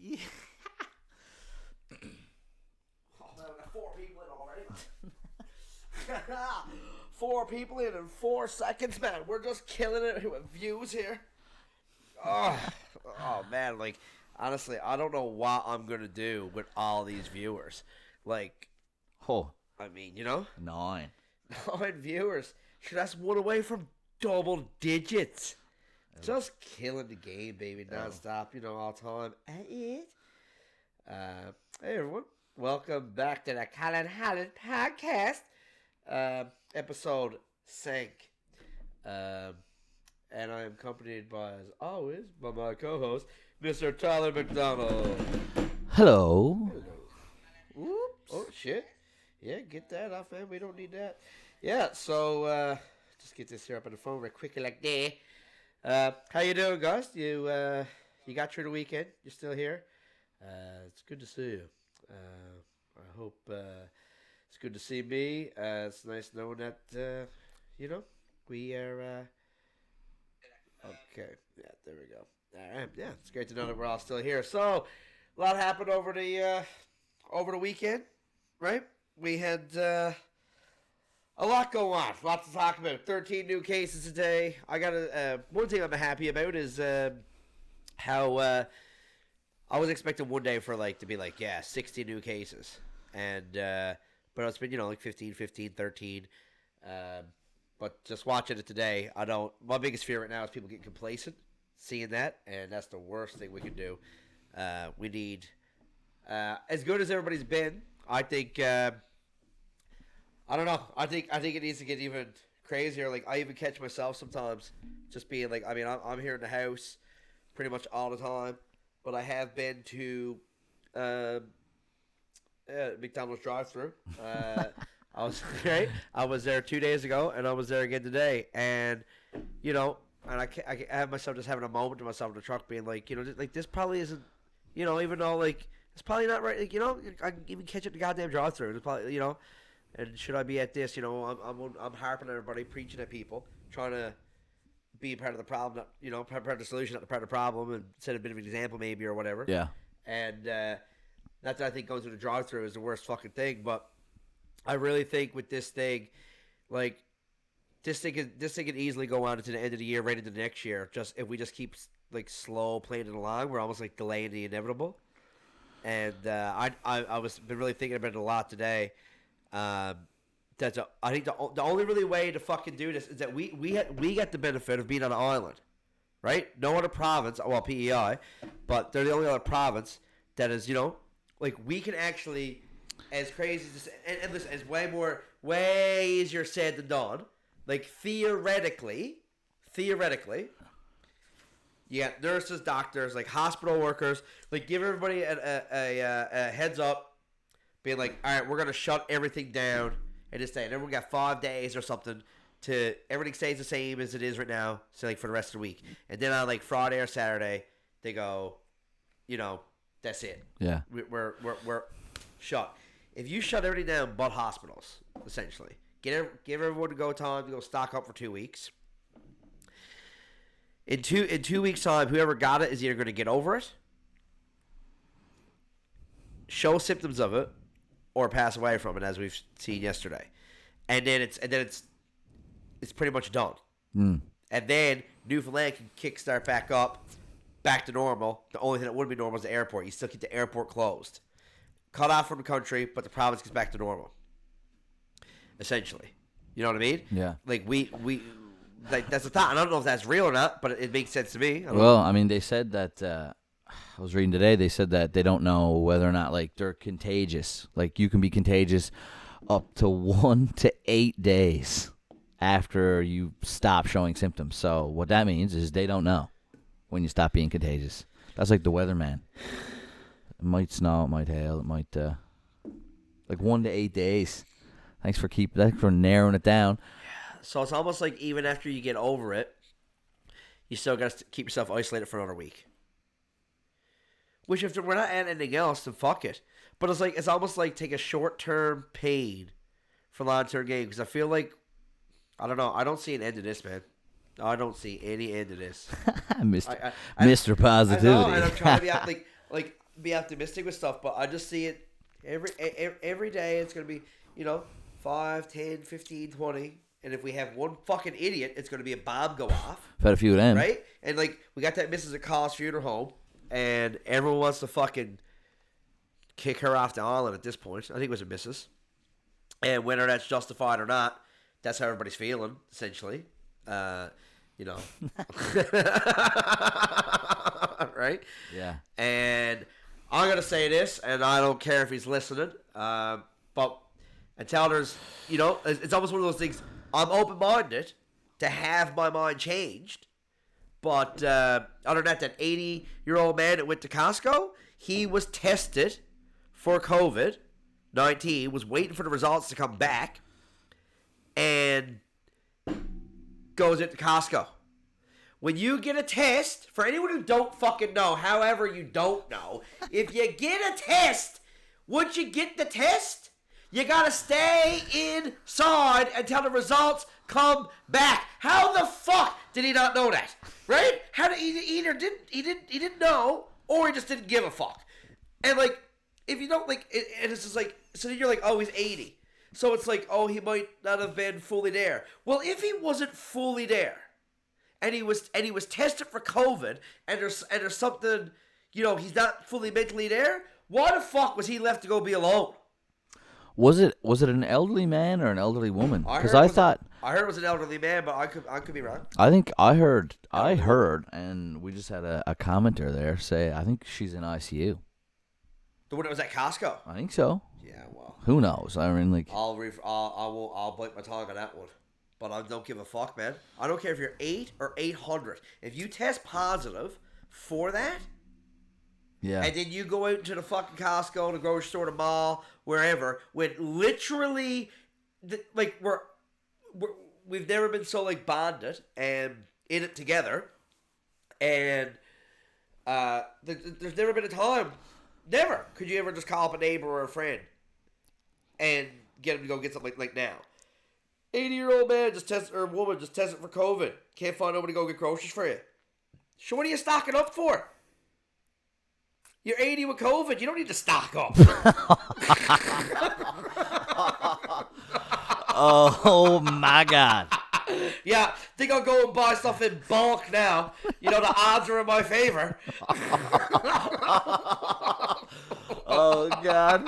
Yeah. Oh, man, we got 4 people in already, man. 4 people in 4 seconds, man. We're just killing it with views here. Oh, oh man, like honestly, I don't know what I'm gonna do with all these viewers. Like, Oh, I mean, 9. 9 viewers. Sure, that's one away from double digits. Just killing the game, baby, nonstop. All time. Hey everyone, welcome back to the Colin Hollett podcast, episode sync. And I am accompanied by, as always, by my co-host, Mr. Tyler McDonald. Hello. Oops. Oh, shit. Yeah, get that off, man. We don't need that. Yeah, so, just get this here up on the phone real quickly like that. How you doing, guys? You got through the weekend? You're still here? It's good to see you. I hope it's good to see me. It's nice knowing that, we are... Okay, yeah, there we go. All right, yeah, it's great to know that we're all still here. So, a lot happened over the weekend, right? We had a lot go on, lots to talk about. 13 new cases today. I got one thing I'm happy about is how I was expecting one day for to be 60 new cases, and but it's been 15, 13. But just watching it today, my biggest fear right now is people getting complacent, seeing that, and that's the worst thing we can do. We need, as good as everybody's been, I think, I don't know, I think it needs to get even crazier. I even catch myself sometimes just being I'm here in the house pretty much all the time, but I have been to McDonald's drive-thru. I was there 2 days ago, and I was there again today, and I have myself just having a moment to myself in the truck, being this probably isn't, even though it's probably not right. I can even catch it the goddamn drive-thru. It's probably and should I be at this? I'm harping on everybody, preaching at people, trying to be part of the problem, not part of the solution, not part of the problem, and set a bit of an example maybe or whatever. Yeah. And not that I think going through the drive-thru is the worst fucking thing, but I really think with this thing, this thing could easily go on into the end of the year, right into the next year. Just if we just keep slow playing it along, we're almost delaying the inevitable. And I was been really thinking about it a lot today. I think the only really way to fucking do this is that we get the benefit of being on an island, right? No other province, well PEI, but they're the only other province that is we can actually. As crazy as and listen, it's way easier said than done. Theoretically, you got nurses, doctors, hospital workers. Give everybody a heads up, being all right, we're gonna shut everything down and this day. And everyone got 5 days or something to everything stays the same as it is right now. So for the rest of the week, and then on Friday or Saturday, they go, that's it. Yeah, we're shut. If you shut everything down but hospitals, essentially, give everyone time to go stock up for 2 weeks. In 2 weeks' time, whoever got it is either going to get over it, show symptoms of it, or pass away from it, as we've seen yesterday. And then it's pretty much done. Mm. And then Newfoundland can kickstart back to normal. The only thing that would be normal is the airport. You still keep the airport closed. Cut off from the country, but the province gets back to normal. Essentially. You know what I mean? Yeah. That's a thought. I don't know if that's real or not, but it makes sense to me. I mean, they said that, I was reading today, they said that they don't know whether or not, they're contagious. You can be contagious up to 1 to 8 days after you stop showing symptoms. So what that means is they don't know when you stop being contagious. That's like the weatherman. It might snow, it might hail, it might 1 to 8 days. Thanks for narrowing it down. So it's almost like even after you get over it, you still got to keep yourself isolated for another week. Which if we're not adding anything else, then fuck it. But it's almost like take a short-term pain for long-term gain, because I feel I don't know, I don't see an end to this, man. I don't see any end to this. Mr. I Mr. Positivity. I know, and I'm trying to be be optimistic with stuff, but I just see it every day. It's gonna be 5, 10, 15, 20. And if we have one fucking idiot, it's going to be a bomb go off. I've had a few of them. Right? And, we got that missus at Colin's funeral home, and everyone wants to fucking kick her off the island at this point. I think it was a missus. And whether that's justified or not, that's how everybody's feeling, essentially. Right? Yeah. And I'm going to say this, and I don't care if he's listening, but until there's, it's almost one of those things. I'm open-minded to have my mind changed, but other than that 80-year-old man that went to Costco, he was tested for COVID-19, was waiting for the results to come back, and goes into Costco. When you get a test, for anyone who don't fucking know, however you don't know, if you get a test, once you get the test, you gotta stay inside until the results come back. How the fuck did he not know that? Right? How did he didn't know, or he just didn't give a fuck. And if you don't and it's just so then you're oh, he's 80. So it's oh, he might not have been fully there. Well, if he wasn't fully there, and he was tested for COVID, and there's something, he's not fully mentally there, why the fuck was he left to go be alone? Was it an elderly man or an elderly woman? Because I thought it was an elderly man, but I could be wrong. I think I heard, and we just had a commenter there say I think she's in ICU. The one that was at Costco. I think so. Yeah, well, who knows? I mean, I'll bite my tongue on that one, but I don't give a fuck, man. I don't care if you're 8 or 800. If you test positive for that. Yeah. And then you go out to the fucking Costco, the grocery store, the mall, wherever, when literally, we've never been so bonded and in it together, and there's never been a time, never could you ever just call up a neighbor or a friend and get them to go get something like now. 80-year-old man or woman just tested for COVID. Can't find nobody to go get groceries for you. So what are you stocking up for? You're 80 with COVID. You don't need to stock up. Oh, my God. Yeah, think I'll go and buy stuff in bulk now. The odds are in my favor. Oh, God.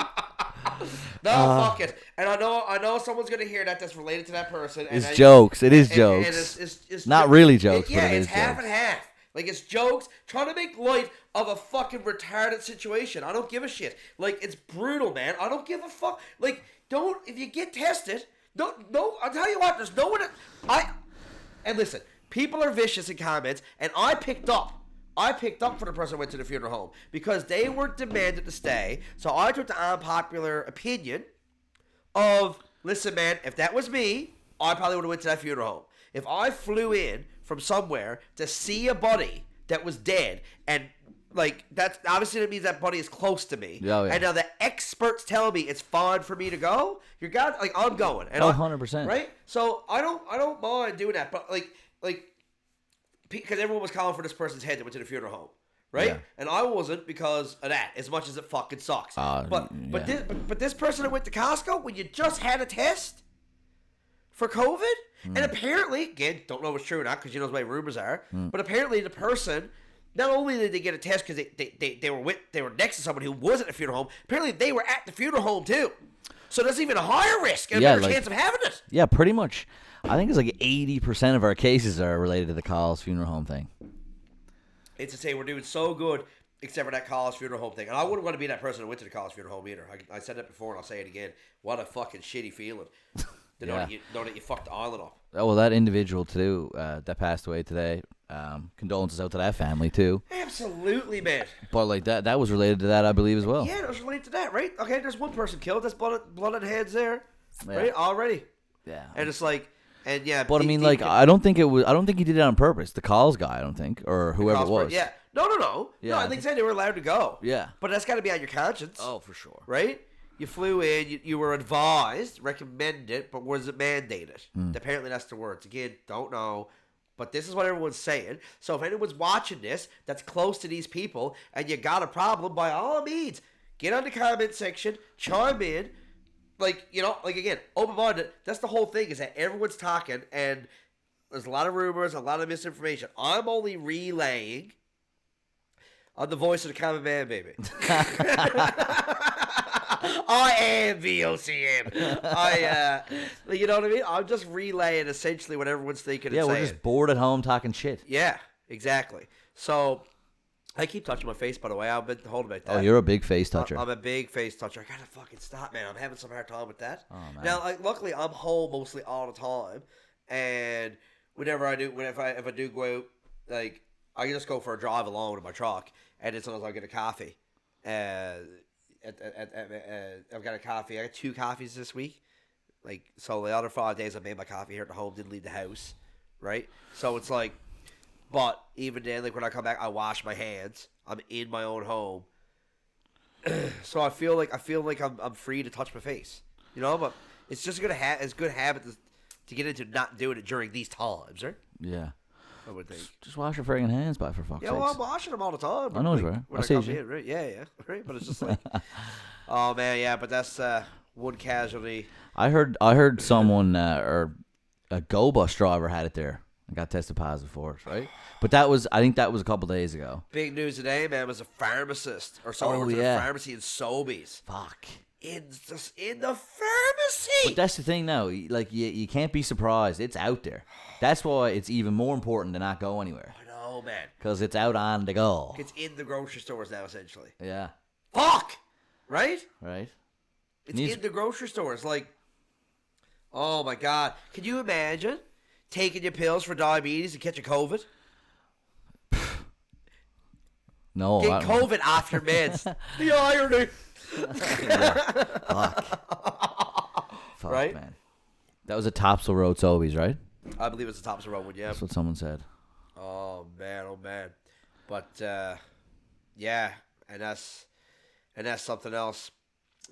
No, fuck it. And I know someone's going to hear that's related to that person. It's jokes. It is jokes. And it's not really jokes, but it is it's half jokes. and half. It's jokes, trying to make light of a fucking retarded situation. I don't give a shit. It's brutal, man. I don't give a fuck. If you get tested, no, I'll tell you what, there's no one, and listen, people are vicious in comments, and I picked up for the person who went to the funeral home, because they were demanded to stay, so I took the unpopular opinion of, listen, man, if that was me, I probably would have went to that funeral home. If I flew in from somewhere to see a buddy that was dead, and that's obviously that means that buddy is close to me. Oh, yeah. And now the experts tell me it's fine for me to go. I'm going. And 100%. Right? So I don't mind doing that, but because everyone was calling for this person's head that went to the funeral home, right? Yeah. And I wasn't because of that, as much as it fucking sucks. But this person that went to Costco, when you just had a test for COVID, and apparently, again, don't know if it's true or not, because you know the way rumors are, but apparently the person, not only did they get a test because they were next to someone who wasn't at a funeral home, apparently they were at the funeral home too. So there's even a higher risk and a better chance of having it. Yeah, pretty much. I think it's 80% of our cases are related to the Colin's funeral home thing. It's to say we're doing so good, except for that Colin's funeral home thing. And I wouldn't want to be that person who went to the Colin's funeral home either. I said that before and I'll say it again. What a fucking shitty feeling. To know that you fucked the island up. Oh, well, that individual, too, that passed away today, condolences out to that family, too. Absolutely, man. But, that was related to that, I believe, as well. Yeah, it was related to that, right? Okay, there's one person killed. That's blood on hands there, right? Already. Yeah. And it's and yeah. But, I don't think he did it on purpose. The Calls guy, I don't think, or whoever it was. Yeah. No. Yeah, no, I think they were allowed to go. Yeah. But that's got to be on your conscience. Oh, for sure. Right? You flew in, you were advised, recommended, but was it mandated? Apparently that's the words. Again, don't know, but this is what everyone's saying. So if anyone's watching this that's close to these people and you got a problem, by all means, get on the comment section, chime in. Like, you know, like, again, open-minded. That's the whole thing, is that everyone's talking, and there's a lot of rumors, a lot of misinformation. I'm only relaying on the voice of the common man, baby. I am VOCM. You know what I mean? I'm just relaying essentially what everyone's thinking and saying. Yeah, we're just bored at home talking shit. Yeah, exactly. So, I keep touching my face, by the way. I've been holding about that. Oh, you're a big face toucher. I'm a big face toucher. I gotta fucking stop, man. I'm having some hard time with that. Oh, man. Now, like, luckily, I'm home mostly all the time, and whenever I do, if I do go out, like, I can just go for a drive alone in my truck, and then sometimes I'll get a coffee. I've got a coffee. I got 2 coffees this week. Like, so the other 5 days I made my coffee here at the home, didn't leave the house, right? So it's like, but even then, like, when I come back, I wash my hands. I'm in my own home, so I feel like I'm free to touch my face, you know. But it's just good habit to get into not doing it during these times, right? Yeah. I would think. Just wash your friggin' hands, by for fuck's Yeah, sakes. well, I'm washing them all the time. I know you like, are. When I see come you. in, right? Yeah, right. But it's just like, oh man, yeah. But that's one casualty. I heard someone or a go bus driver had it there and got tested positive for it, right? But I think that was a couple days ago. Big news today, man. Was a pharmacist or someone who worked in a pharmacy in Sobeys. Fuck. In the pharmacy. But that's the thing, now. Like, you can't be surprised. It's out there. That's why it's even more important to not go anywhere. I know, man. Because it's out on the go. It's in the grocery stores now, essentially. Yeah. Fuck! Right? Right? It's in the grocery stores. Like, oh my God. Can you imagine taking your pills for diabetes and catching COVID? No. Get COVID off your meds. The irony. Fuck, right? Man. That was a Topsail Road Sobeys, right? I believe it's the Tops of Road one, yeah. That's what someone said. Oh man. But yeah, and that's something else.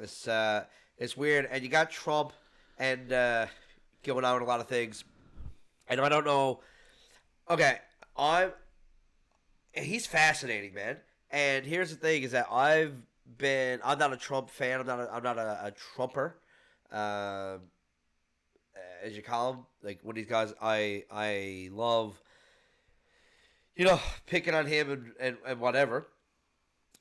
It's weird, and you got Trump and going on with a lot of things. And I don't know. Okay, he's fascinating, man. And here's the thing: is that I'm not a Trump fan. I'm not a Trumper, as you call him. Like, one of these guys, I love, you know, picking on him and whatever.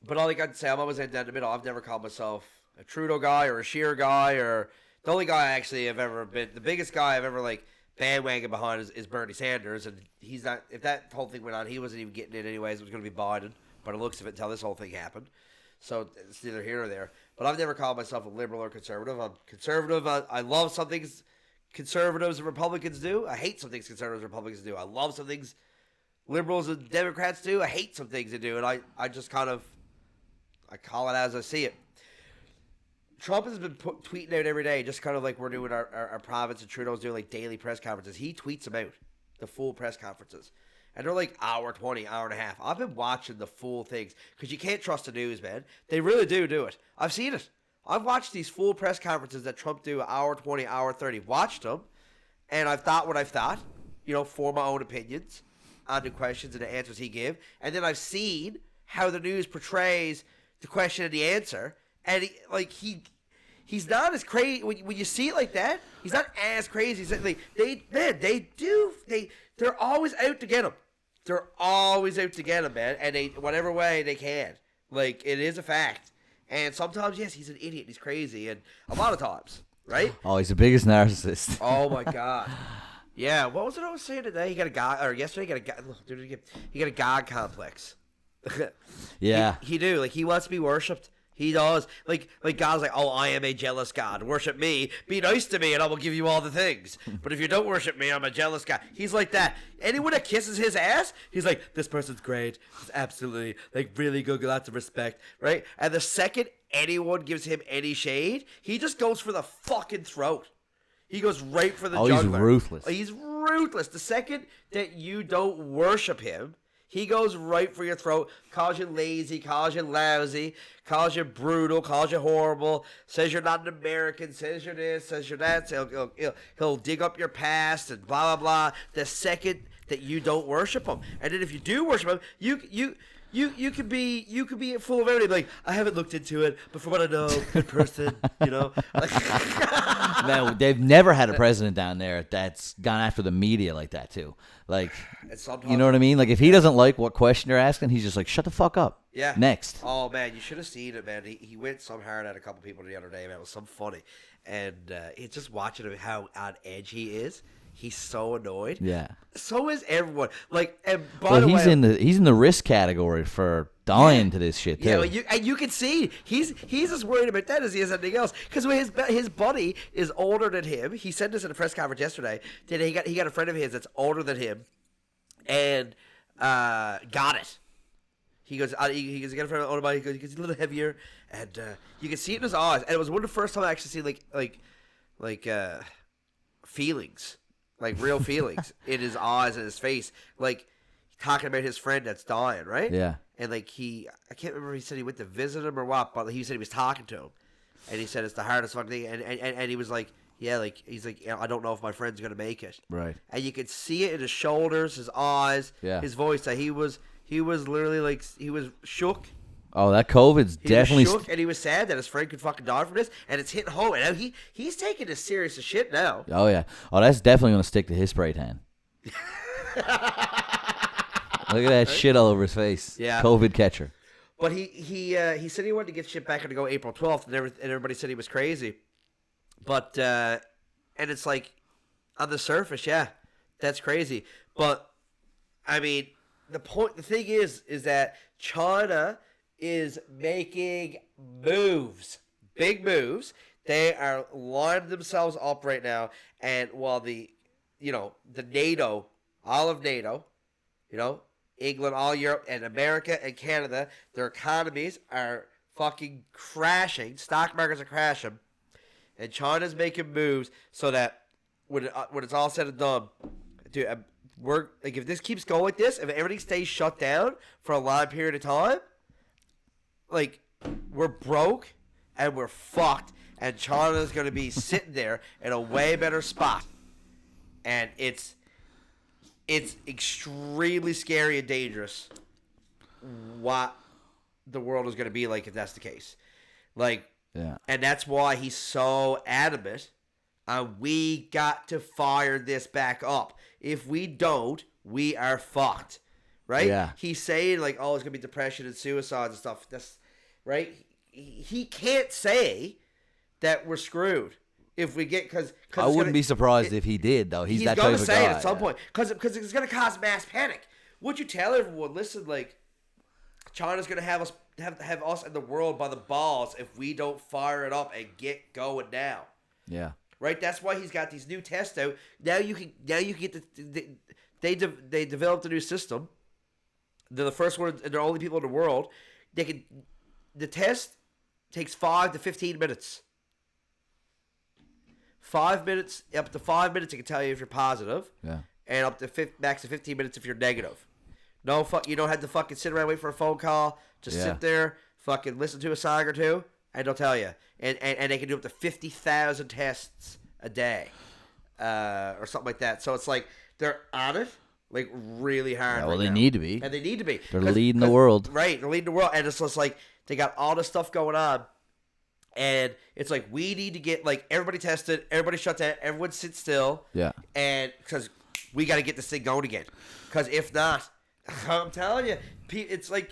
But all I got to say, I'm always in the middle. I've never called myself a Trudeau guy or a Scheer guy, or the only guy actually have ever been, the biggest guy I've ever like bandwagon behind is Bernie Sanders, and he's not. If that whole thing went on, he wasn't even getting it anyways. It was going to be Biden, by the looks of it, until this whole thing happened. So it's neither here nor there. But I've never called myself a liberal or conservative. I'm conservative. I love some things conservatives and Republicans do. I hate some things conservatives and Republicans do. I love some things liberals and Democrats do. I hate some things they do. And I just kind of, I call it as I see it. Trump has been tweeting out every day, just kind of like we're doing our province, and Trudeau's doing like daily press conferences. He tweets them out, the full press conferences. And they're like hour 20, hour and a half. I've been watching the full things because you can't trust the news, man. They really do it. I've seen it. I've watched these full press conferences that Trump do, hour 20, hour 30. Watched them, and I've thought what I've thought, you know, for my own opinions on the questions and the answers he gave. And then I've seen how the news portrays the question and the answer. And he's not as crazy when you see it like that. He's not as crazy. They're always out to get him. They're always out to get him, man. And they, whatever way they can. Like, it is a fact. And sometimes, yes, he's an idiot. He's crazy. And a lot of times, right? Oh, he's the biggest narcissist. Oh, my God. Yeah, what was it I was saying today? He got a God, or yesterday, he got a God complex. Yeah. He do. Like, he wants to be worshipped. He does. Like God's like, oh, I am a jealous God. Worship me. Be nice to me, and I will give you all the things. But if you don't worship me, I'm a jealous God. He's like that. Anyone that kisses his ass, he's like, this person's great. He's absolutely, like, really good, lots of respect, right? And the second anyone gives him any shade, he just goes for the fucking throat. He goes right for the jugular. He's ruthless. He's ruthless. The second that you don't worship him, he goes right for your throat, calls you lazy, calls you lousy, calls you brutal, calls you horrible, says you're not an American, says you're this, says you're that. He'll dig up your past and blah, blah, blah. The second that you don't worship him. And then if you do worship him, you could be full of everything. Like, I haven't looked into it, but from what I know, good person, you know. Man, they've never had a president down there that's gone after the media like that too. Like, you know what I mean? Like, if he doesn't like what question they're asking, he's just like, shut the fuck up. Yeah. Next. Oh man, you should have seen it, man. He went some hard at a couple people the other day, man. It was some funny, and it's just watching him how on edge he is. He's so annoyed. Yeah. So is everyone. Like, and by the he's way, he's in the risk category for dying to this shit too. Yeah, well, you can see he's as worried about that as he is anything else. Because his buddy is older than him. He said this in a press conference yesterday. That he got a friend of his that's older than him, and got it. He goes, he got a friend older than him. He goes, he's a little heavier, and you can see it in his eyes. And it was one of the first time I actually see like feelings. Like real feelings in his eyes and his face, like talking about his friend that's dying, right? Yeah. And like I can't remember if he said he went to visit him or what, but he said he was talking to him, and he said it's the hardest fucking thing, and he was like, yeah, like he's like, I don't know if my friend's gonna make it, Right. and you could see it in his shoulders, his eyes, his voice, that he was literally like he was shook. Oh, that COVID's definitely was shook, and he was sad that his friend could fucking die from this, and it's hitting home. And he's taking this serious as shit now. Oh yeah. Oh, that's definitely gonna stick to his spray tan. Look at that shit all over his face. Yeah. COVID catcher. But he said he wanted to get shit back and to go April 12th, and everybody said he was crazy. But and it's like, on the surface, yeah, that's crazy. But I mean, the thing is that China is making moves, big moves. They are lining themselves up right now, and while the NATO, all of NATO, England, all Europe, and America and Canada, their economies are fucking crashing. Stock markets are crashing, and China's making moves so that when it's all said and done, dude, we're like, if this keeps going like this, if everything stays shut down for a long period of time, like, we're broke and we're fucked, and China's going to be sitting there in a way better spot, and it's extremely scary and dangerous what the world is going to be like if that's the case. Like, yeah, and that's why he's so adamant. We got to fire this back up. If we don't, we are fucked. Right? Yeah. He's saying, like, oh, it's going to be depression and suicides and stuff. That's right? He can't say that we're screwed if we get, because I wouldn't be surprised if he did, though. He's that type of guy. He's going to say it at some point, because it's going to cause mass panic. Would you tell everyone, listen, like, China's going to have us and the world by the balls if we don't fire it up and get going now? Yeah. Right? That's why he's got these new tests out. Now you can get they developed a new system. They're the first one, and they're the only people in the world. The test takes 5 to 15 minutes. 5 minutes, up to 5 minutes, it can tell you if you're positive. Yeah. And up to max of 15 minutes if you're negative. No, you don't have to fucking sit around and wait for a phone call. Just sit there, fucking listen to a song or two, and they'll tell you. And they can do up to 50,000 tests a day, or something like that. So it's like they're on it, like, really hard. Yeah, well, right they now. need to be. And they need to be. They're leading the world. Right, they're leading the world. And it's just like, they got all this stuff going on. And it's like, we need to get, like, everybody tested, everybody shut down, everyone sit still. Yeah. And because we got to get this thing going again. Because if not, I'm telling you, it's like,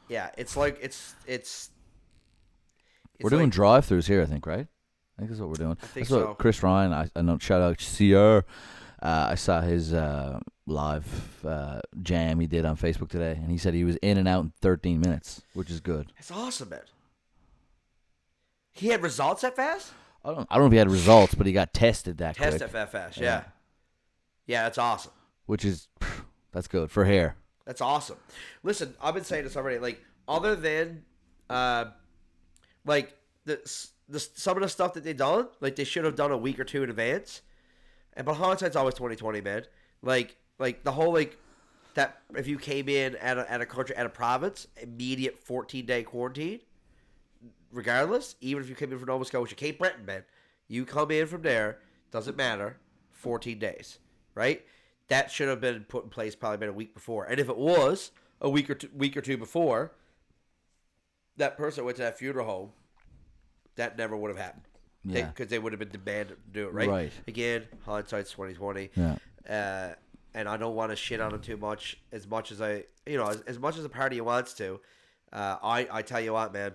yeah, it's like, it's we're doing drive-thrus here, I think, right? I think that's what we're doing. I think that's so. What Chris Ryan, I know, shout out CR. I saw his live jam he did on Facebook today, and he said he was in and out in 13 minutes, which is good. That's awesome, man. He had results that fast? I don't know if he had results, but he got tested that quick. Tested that fast, yeah. Yeah, that's awesome. Which is, that's good for hair. That's awesome. Listen, I've been saying this already. Like, other than, like, some of the stuff that they done, like, they should have done a week or two in advance. But hindsight's always 20/20, man. Like the whole, like, that if you came in at a country, at a province, immediate 14-day quarantine, regardless, even if you came in from Nova Scotia, Cape Breton, man, you come in from there, doesn't matter, 14 days, right? that should have been put in place probably been a week before. And if it was a week or two before, that person went to that funeral home, that never would have happened. Yeah. Because they would have been demanded to do it, right? Right. Again, hindsight's 2020. Yeah. And I don't want to shit on him too much as much as as much as the party wants to. I tell you what, man,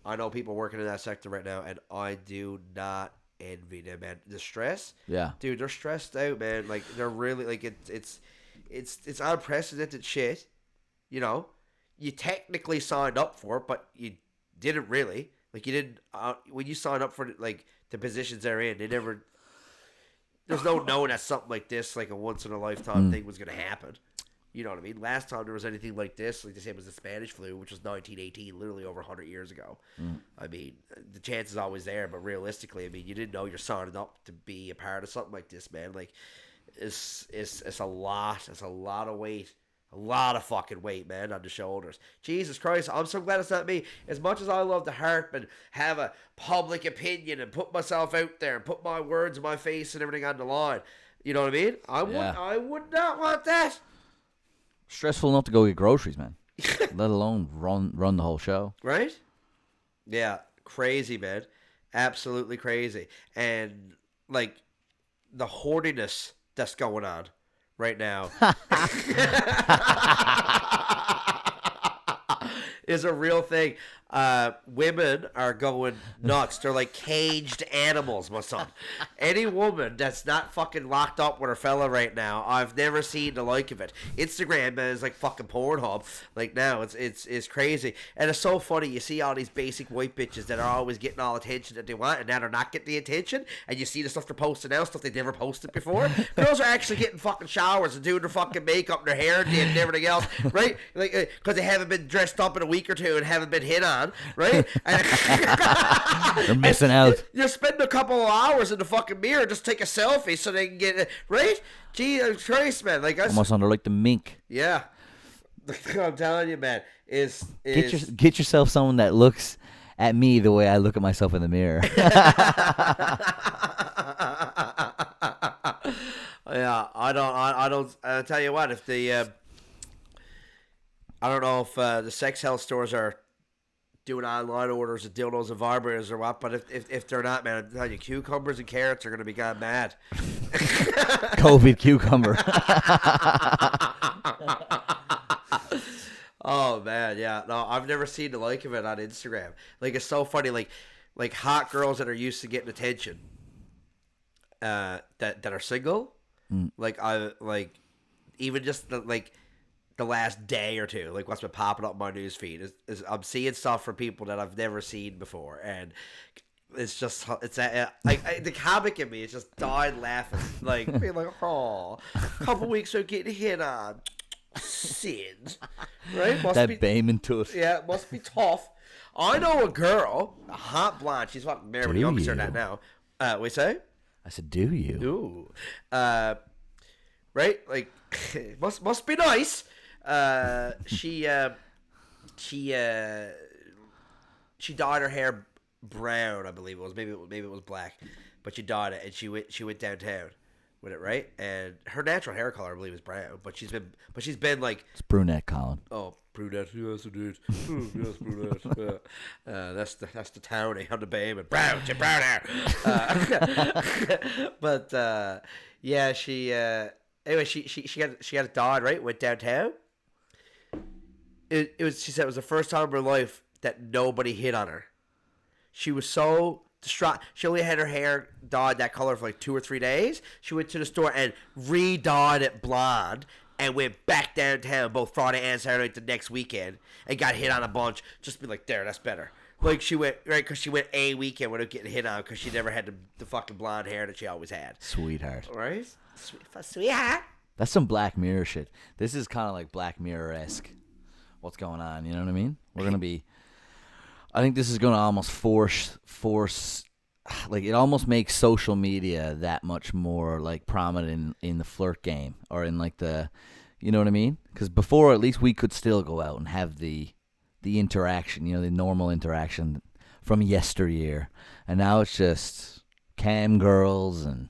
I know people working in that sector right now, and I do not envy them, man. The stress, Yeah. dude, they're stressed out, man. Like they're really like it's unprecedented shit. You know, you technically signed up for it, but you didn't really. Like you didn't when you sign up for like the positions they're in. They never. There's no knowing that something like this, like a once in a lifetime thing, was gonna happen. You know what I mean? Last time there was anything like this, like the same as the Spanish flu, which was 1918, literally over 100 years ago. I mean, the chance is always there, but realistically, I mean, you didn't know you're signing up to be a part of something like this, man. Like, it's a lot. It's a lot of weight. A lot of fucking weight, man, on the shoulders. Jesus Christ, I'm so glad it's not me. As much as I love to harp and have a public opinion and put myself out there and put my words in my face and everything on the line, you know what I mean? I would not want that. Stressful enough to go get groceries, man. Let alone run the whole show. Right? Yeah, crazy, man. Absolutely crazy. And, like, the hoardiness that's going on right now is a real thing. Women are going nuts. They're like caged animals, my son. Any woman that's not fucking locked up with her fella right now, I've never seen the like of it. Instagram is like fucking Pornhub. Like now, it's crazy, and it's so funny. You see all these basic white bitches that are always getting all attention that they want, and now they're not getting the attention. And you see the stuff they're posting now, stuff they never posted before. Girls are actually getting fucking showers and doing their fucking makeup, and their hair, and everything else, right? Like because they haven't been dressed up in a week or two and haven't been hit on. Right? They're missing out. You're spending a couple of hours in the fucking mirror just take a selfie so they can get it. Right? Jesus Christ, man. Like, almost under like the mink. Yeah. I'm telling you, man. Get yourself someone that looks at me the way I look at myself in the mirror. Yeah, I'll tell you what, if the I don't know if the sex health stores are doing online orders of dildos and vibrators or what, but if they're not, man, I'm telling you, cucumbers and carrots are going to be gone mad. COVID cucumber. Oh, man, yeah. No, I've never seen the like of it on Instagram. Like, it's so funny, like hot girls that are used to getting attention that are single. Like, even just the last day or two, like what's been popping up in my news feed is I'm seeing stuff from people that I've never seen before, and it's just the comic in me is just died laughing, like being like, oh, a couple weeks of getting hit on, Sid, right? Must that be Bayman to it. Yeah, it must be tough. I know a girl, a hot blonde. She's fucking married with a youngster that now. We say? I said, do you? Ooh, right? Like, must be nice. She dyed her hair brown, I believe it was. Maybe it was black, but she dyed it, and she went downtown with it, right? And her natural hair color, I believe, is brown, but she's been like, it's brunette, Colin. Oh, brunette, yes it is. Yes, brunette. That's the townie on the Bayman. Brown hair. But yeah, she. Anyway, she got it dyed, right? Went downtown. It was. She said it was the first time in her life that nobody hit on her. She was so distraught. She only had her hair dyed that color for like 2 or 3 days. She went to the store and re-dyed it blonde and went back downtown both Friday and Saturday the next weekend and got hit on a bunch. Just be like, there, that's better. Like she went right because she went a weekend without getting hit on because she never had the fucking blonde hair that she always had. Sweetheart. Right? Sweetheart. That's some Black Mirror shit. This is kind of like Black Mirror-esque. What's going on? You know what I mean? We're gonna be. I think this is gonna almost force. Like it almost makes social media that much more like prominent in the flirt game or in like the, you know what I mean? Because before at least we could still go out and have the interaction, you know, the normal interaction from yesteryear, and now it's just cam girls and,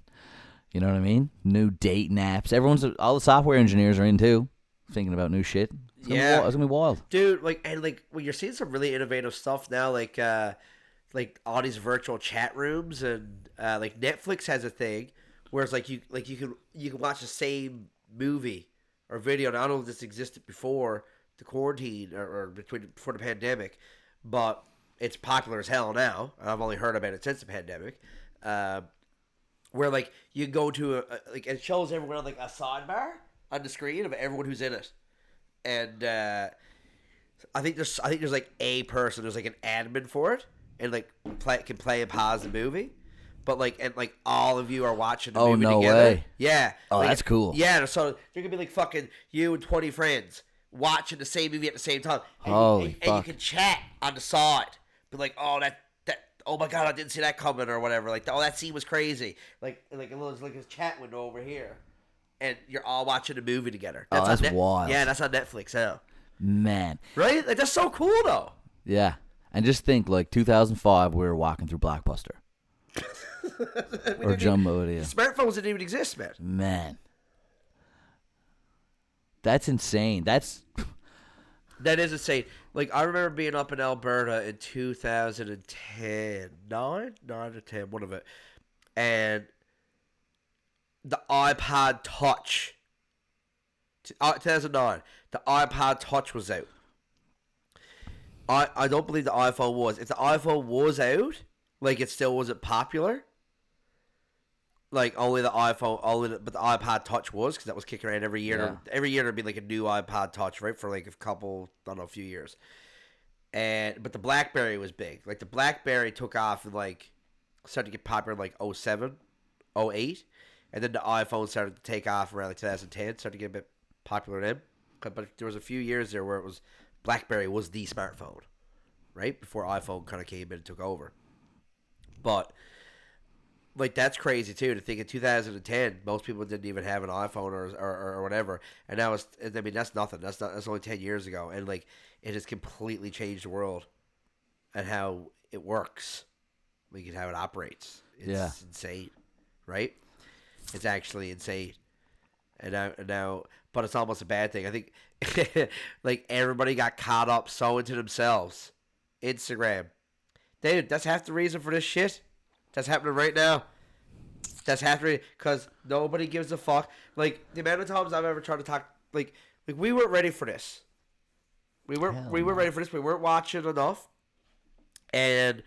You know what I mean? New dating apps. All the software engineers are in too, thinking about new shit. It's gonna be wild, dude. Like when you're seeing some really innovative stuff now, like all these virtual chat rooms, and like Netflix has a thing where it's like you can watch the same movie or video. And I don't know if this existed before the quarantine or before the pandemic, but it's popular as hell now. I've only heard about it since the pandemic. Where like you go to like it shows everyone on like a sidebar on the screen of everyone who's in it, and I think there's like a person who's like an admin for it, and like can play and pause the movie, but like all of you are watching the movie no together. Way. Yeah. Oh, like, that's cool. Yeah. So there could be like fucking you and 20 friends watching the same movie at the same time. Holy and fuck. you can chat on the side, be like, oh oh my god, I didn't see that coming or whatever. Like, oh, that scene was crazy. Like a little like a chat window over here, and you're all watching a movie together. That's wild. Yeah, that's on Netflix now. Man, right? Like that's so cool though. Yeah, and just think, like 2005, we were walking through Blockbuster or Jumbo. Yeah. Smartphones didn't even exist, man. Man, that's insane. That is insane. Like, I remember being up in Alberta in 2010. 9 or 10, one of it. And the iPod Touch. 2009. The iPod Touch was out. I don't believe the iPhone was. If the iPhone was out, like, it still wasn't popular. Like, but the iPod Touch was, because that was kicking around every year. Yeah. Every year there'd be like a new iPod Touch, right? For like a few years. But the BlackBerry was big. Like, the BlackBerry took off and like started to get popular in like 07, 08. And then the iPhone started to take off around like 2010, started to get a bit popular then. But there was a few years there where BlackBerry was the smartphone, right? Before iPhone kind of came in and took over. But like, that's crazy too, to think in 2010 most people didn't even have an iPhone or whatever, and now that's nothing. That's only 10 years ago, and like it has completely changed the world and how it works, like how it operates. It's insane, right? It's actually insane, and now but it's almost a bad thing. I think like everybody got caught up so into themselves. Instagram, dude, that's half the reason for this shit. That's happening right now. That's happening because nobody gives a fuck. Like, the amount of times I've ever tried to talk, like we weren't ready for this. We weren't ready for this. We weren't watching enough. And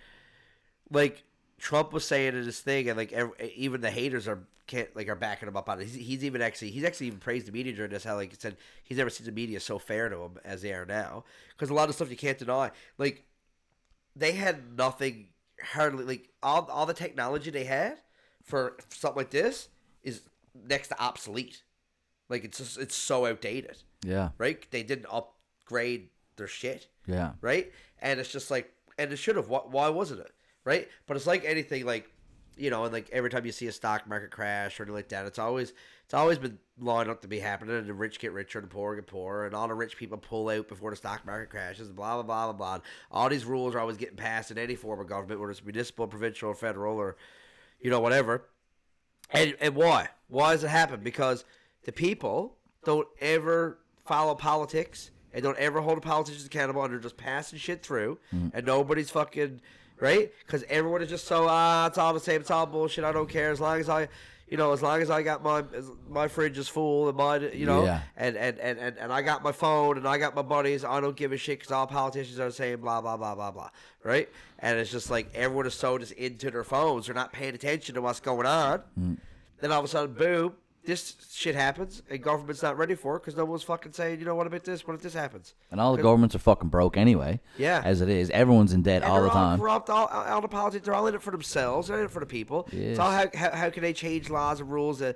like Trump was saying in his thing, and like even the haters are backing him up on it. He's actually even praised the media during this. How like he said he's never seen the media so fair to him as they are now, because a lot of stuff you can't deny. Like, they had nothing. Hardly, like, all the technology they had for something like this is next to obsolete. Like, it's so outdated. Yeah. Right? They didn't upgrade their shit. Yeah. Right? And it's just like, and it should have. Why wasn't it? Right? But it's like anything, like, you know, and like every time you see a stock market crash or anything like that, it's always been lined up to be happening, and the rich get richer and the poor get poorer, and all the rich people pull out before the stock market crashes, and blah, blah, blah, blah, blah. All these rules are always getting passed in any form of government, whether it's municipal, provincial, or federal, or, you know, whatever. And why? Why does it happen? Because the people don't ever follow politics and don't ever hold the politicians accountable, and they're just passing shit through, and nobody's fucking... Right? Because everyone is just so, it's all the same, it's all bullshit, I don't care, as long as I got my fridge is full, and my, you know, yeah. and I got my phone, and I got my buddies, I don't give a shit, because all politicians are saying blah, blah, blah, blah, blah, right? And it's just like, everyone is so just into their phones, they're not paying attention to what's going on, then all of a sudden, boom, this shit happens, and government's not ready for it, because no one's fucking saying, you know, what about this? What if this happens? And all the governments are fucking broke anyway. Yeah. As it is. Everyone's in debt all the time. Corrupt, all the politics, they're all in it for themselves, they're in it for the people. Yes. So how can they change laws and rules that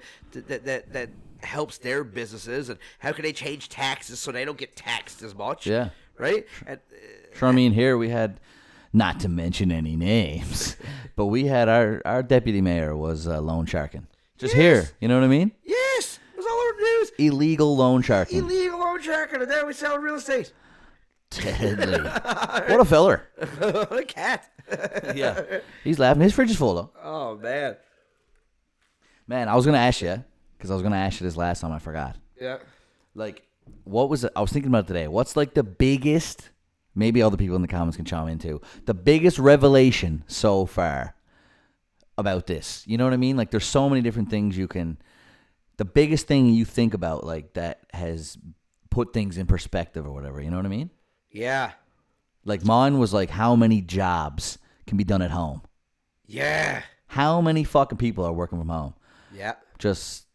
helps their businesses, and how can they change taxes so they don't get taxed as much? Yeah. Right? And, sure, I mean, here we had, not to mention any names, but we had our deputy mayor was loan sharking. Just here, you know what I mean? Yes, it was all over the news. Illegal loan sharking. Illegal loan sharking, and now we sell real estate. Deadly. What a feller. What a cat. Yeah. He's laughing. His fridge is full, though. Oh, man. Man, I was gonna ask you because I was gonna ask you this last time. I forgot. Yeah. Like, what was it? I was thinking about it today. What's like the biggest? Maybe other people in the comments can chime in too. The biggest revelation so far about this. You know what I mean? Like, there's so many different things you can. The biggest thing you think about, like, that has put things in perspective or whatever. You know what I mean? Yeah. Like, mine was like, how many jobs can be done at home? Yeah. How many fucking people are working from home? Yeah. This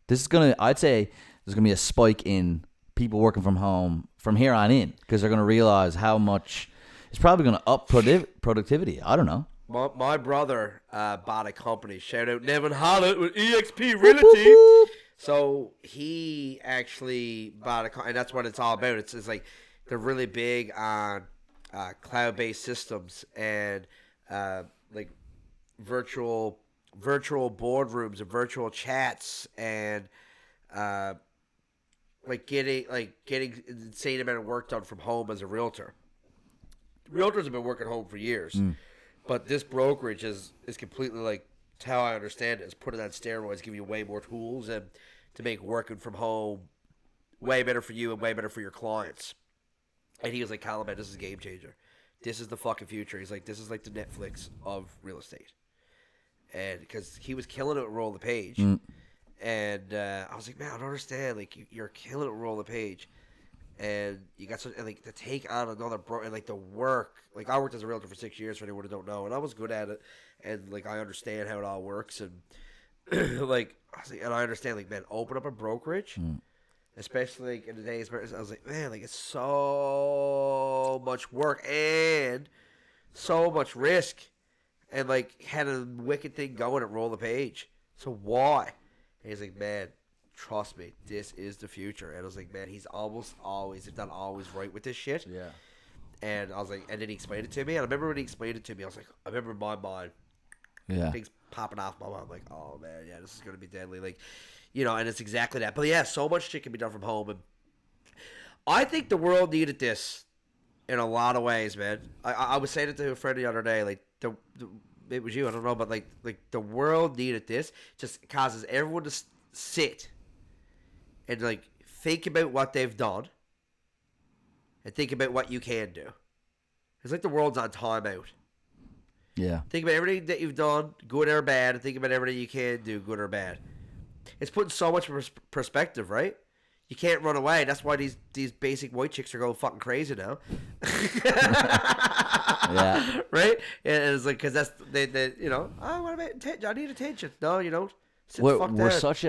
is gonna. I'd say there's gonna be a spike in people working from home from here on in because they're gonna realize how much it's probably gonna up productivity. I don't know. My brother bought a company. Shout out Colin Hollett with EXP Realty. So he actually bought a company, and that's what it's all about. It's like they're really big on cloud-based systems and like virtual boardrooms and virtual chats and getting an insane amount of work done from home as a realtor. Realtors have been working home for years. But this brokerage is completely like, it's how I understand it, is put it on steroids, give you way more tools and to make working from home way better for you and way better for your clients. And he was like, Colin, man, this is a game changer. This is the fucking future. He's like, this is like the Netflix of real estate. And because he was killing it with Roll the Page. And I was like, man, I don't understand. Like, you're killing it with Roll the Page. And you got and like to take on another and like the work. Like, I worked as a realtor for 6 years for anyone who don't know, and I was good at it, and like I understand how it all works, and like and I understand, like, man, open up a brokerage, especially like in today's. I was like, man, like, it's so much work and so much risk, and like had a wicked thing going at Roll the Page. So why? And he's like, man, trust me, this is the future. And I was like, man, he's almost always, if not always, right with this shit. Yeah. And I was like, and then he explained it to me. And I remember when he explained it to me, I was like, I remember in my mind, things popping off my mind. I'm like, oh man, yeah, this is gonna be deadly. Like, you know, and it's exactly that. But yeah, so much shit can be done from home, and I think the world needed this in a lot of ways, man. I was saying it to a friend the other day, like it was you, I don't know, but like the world needed this. Just causes everyone to sit and like think about what they've done and think about what you can do. It's like the world's on timeout. Yeah. Think about everything that you've done, good or bad, and think about everything you can do, good or bad. It's putting so much perspective, right? You can't run away. That's why these basic white chicks are going fucking crazy now. Yeah. Right? And it's like, because that's, they you know, I want attention. I need attention. No, you don't. We're such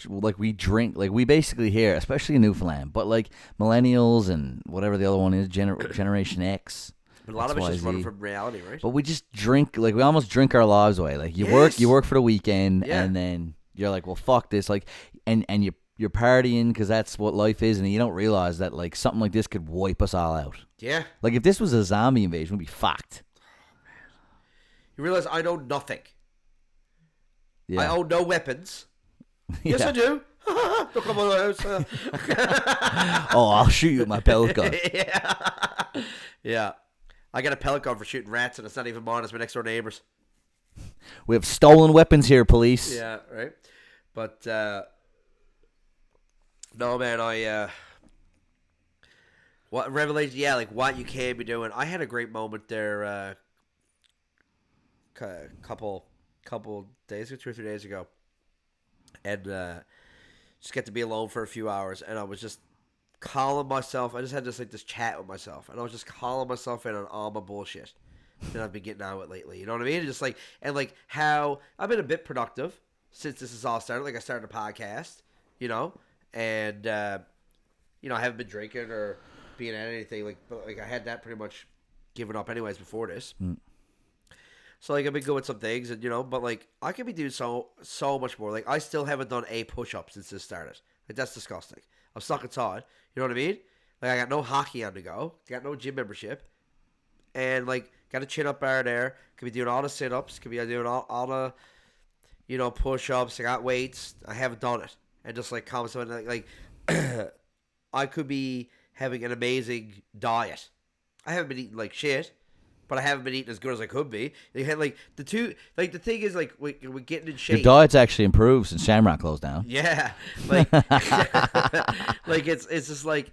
like, we drink, like, we basically here, especially in Newfoundland, but like millennials and whatever the other one is, Generation X. But a lot of it's just running from reality, right? But we just drink, like, we almost drink our lives away. Like, you work for the weekend, and then you're like, well, fuck this, like, and you're partying because that's what life is, and you don't realize that, like, something like this could wipe us all out. Yeah. Like, if this was a zombie invasion, we'd be fucked. You realize I know nothing. Yeah. I own no weapons. Yeah. Yes, I do. Don't come on the house. Oh, I'll shoot you with my pellet gun. Yeah. I got a pellet gun for shooting rats, and it's not even mine. It's my next door neighbor's. We have stolen weapons here, police. Yeah, right. But no, man. What revelation? Yeah, like what you can be doing. I had a great moment there. Couple days ago, 2 or 3 days ago, and just get to be alone for a few hours, and I was just calling myself. I just had this chat with myself, and I was just calling myself in on all my bullshit that I've been getting out with lately. You know what I mean? Just like, and like how I've been a bit productive since this has all started. Like, I started a podcast, you know, and you know, I haven't been drinking or being at anything. But I had that pretty much given up anyways before this. So, like, I've been doing some things, and, you know, but, like, I could be doing so much more. Like, I still haven't done a push-up since this started. Like, that's disgusting. I'm stuck inside. You know what I mean? Like, I got no hockey on the go. Got no gym membership. And, like, got a chin-up bar there. Could be doing all the sit-ups. Could be doing all the, you know, push-ups. I got weights. I haven't done it. And just, like, calm myself. Like, I could be having an amazing diet. I haven't been eating like shit. but I haven't been eating as good as I could be. They had like the thing is like we're getting in shape. Your diet's actually improved since Shamrock closed down. Yeah, like like it's just like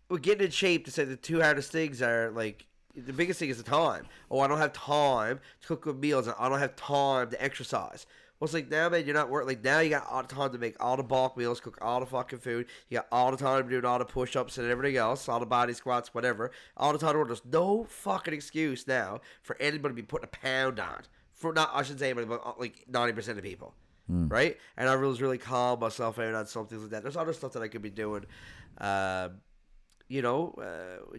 we're getting in shape. To say the two hardest things are like the biggest thing is the time. Oh, I don't have time to cook good meals, and I don't have time to exercise. Well, it's like now, man, you're not working. Like now, you got all the time to make all the bulk meals, cook all the fucking food. You got all the time doing all the push-ups and everything else, all the body squats, whatever. All the time to work. There's no fucking excuse now for anybody to be putting a pound on. For not, I shouldn't say anybody, but like 90% of people, right? And I was really calm myself out on some things like that. There's other stuff that I could be doing.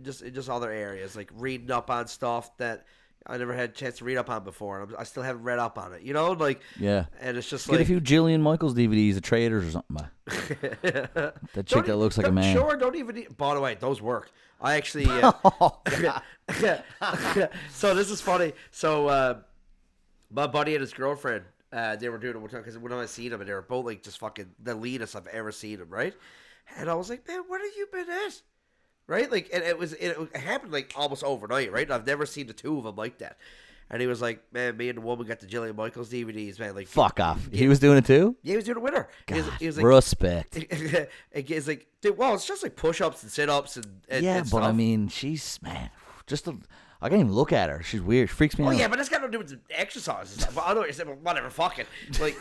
Just other areas like reading up on stuff that I never had a chance to read up on before, and I still haven't read up on it. You know, like yeah. And it's just get like a few Jillian Michaels DVDs of Traders or something. That chick that looks like a man. Sure, don't even. By the way, those work. I actually. So this is funny. So my buddy and his girlfriend, they were doing it one time because when I seen them, and they were both like just fucking the leanest I've ever seen them, right? And I was like, man, where have you been at? Right? Like, and it happened like almost overnight, right? I've never seen the two of them like that. And he was like, man, me and the woman got the Jillian Michaels DVDs, man. Like, fuck off. He was doing it too? Yeah, he was doing it with her. God, he was like, respect. He's like, dude, well, it's just like push-ups and sit-ups and yeah, and but stuff. I mean, she's, man, I can't even look at her. She's weird. She freaks me out. Oh, yeah, but that's got nothing to do with exercise and stuff. But I know what you're saying, but whatever, fucking. Like,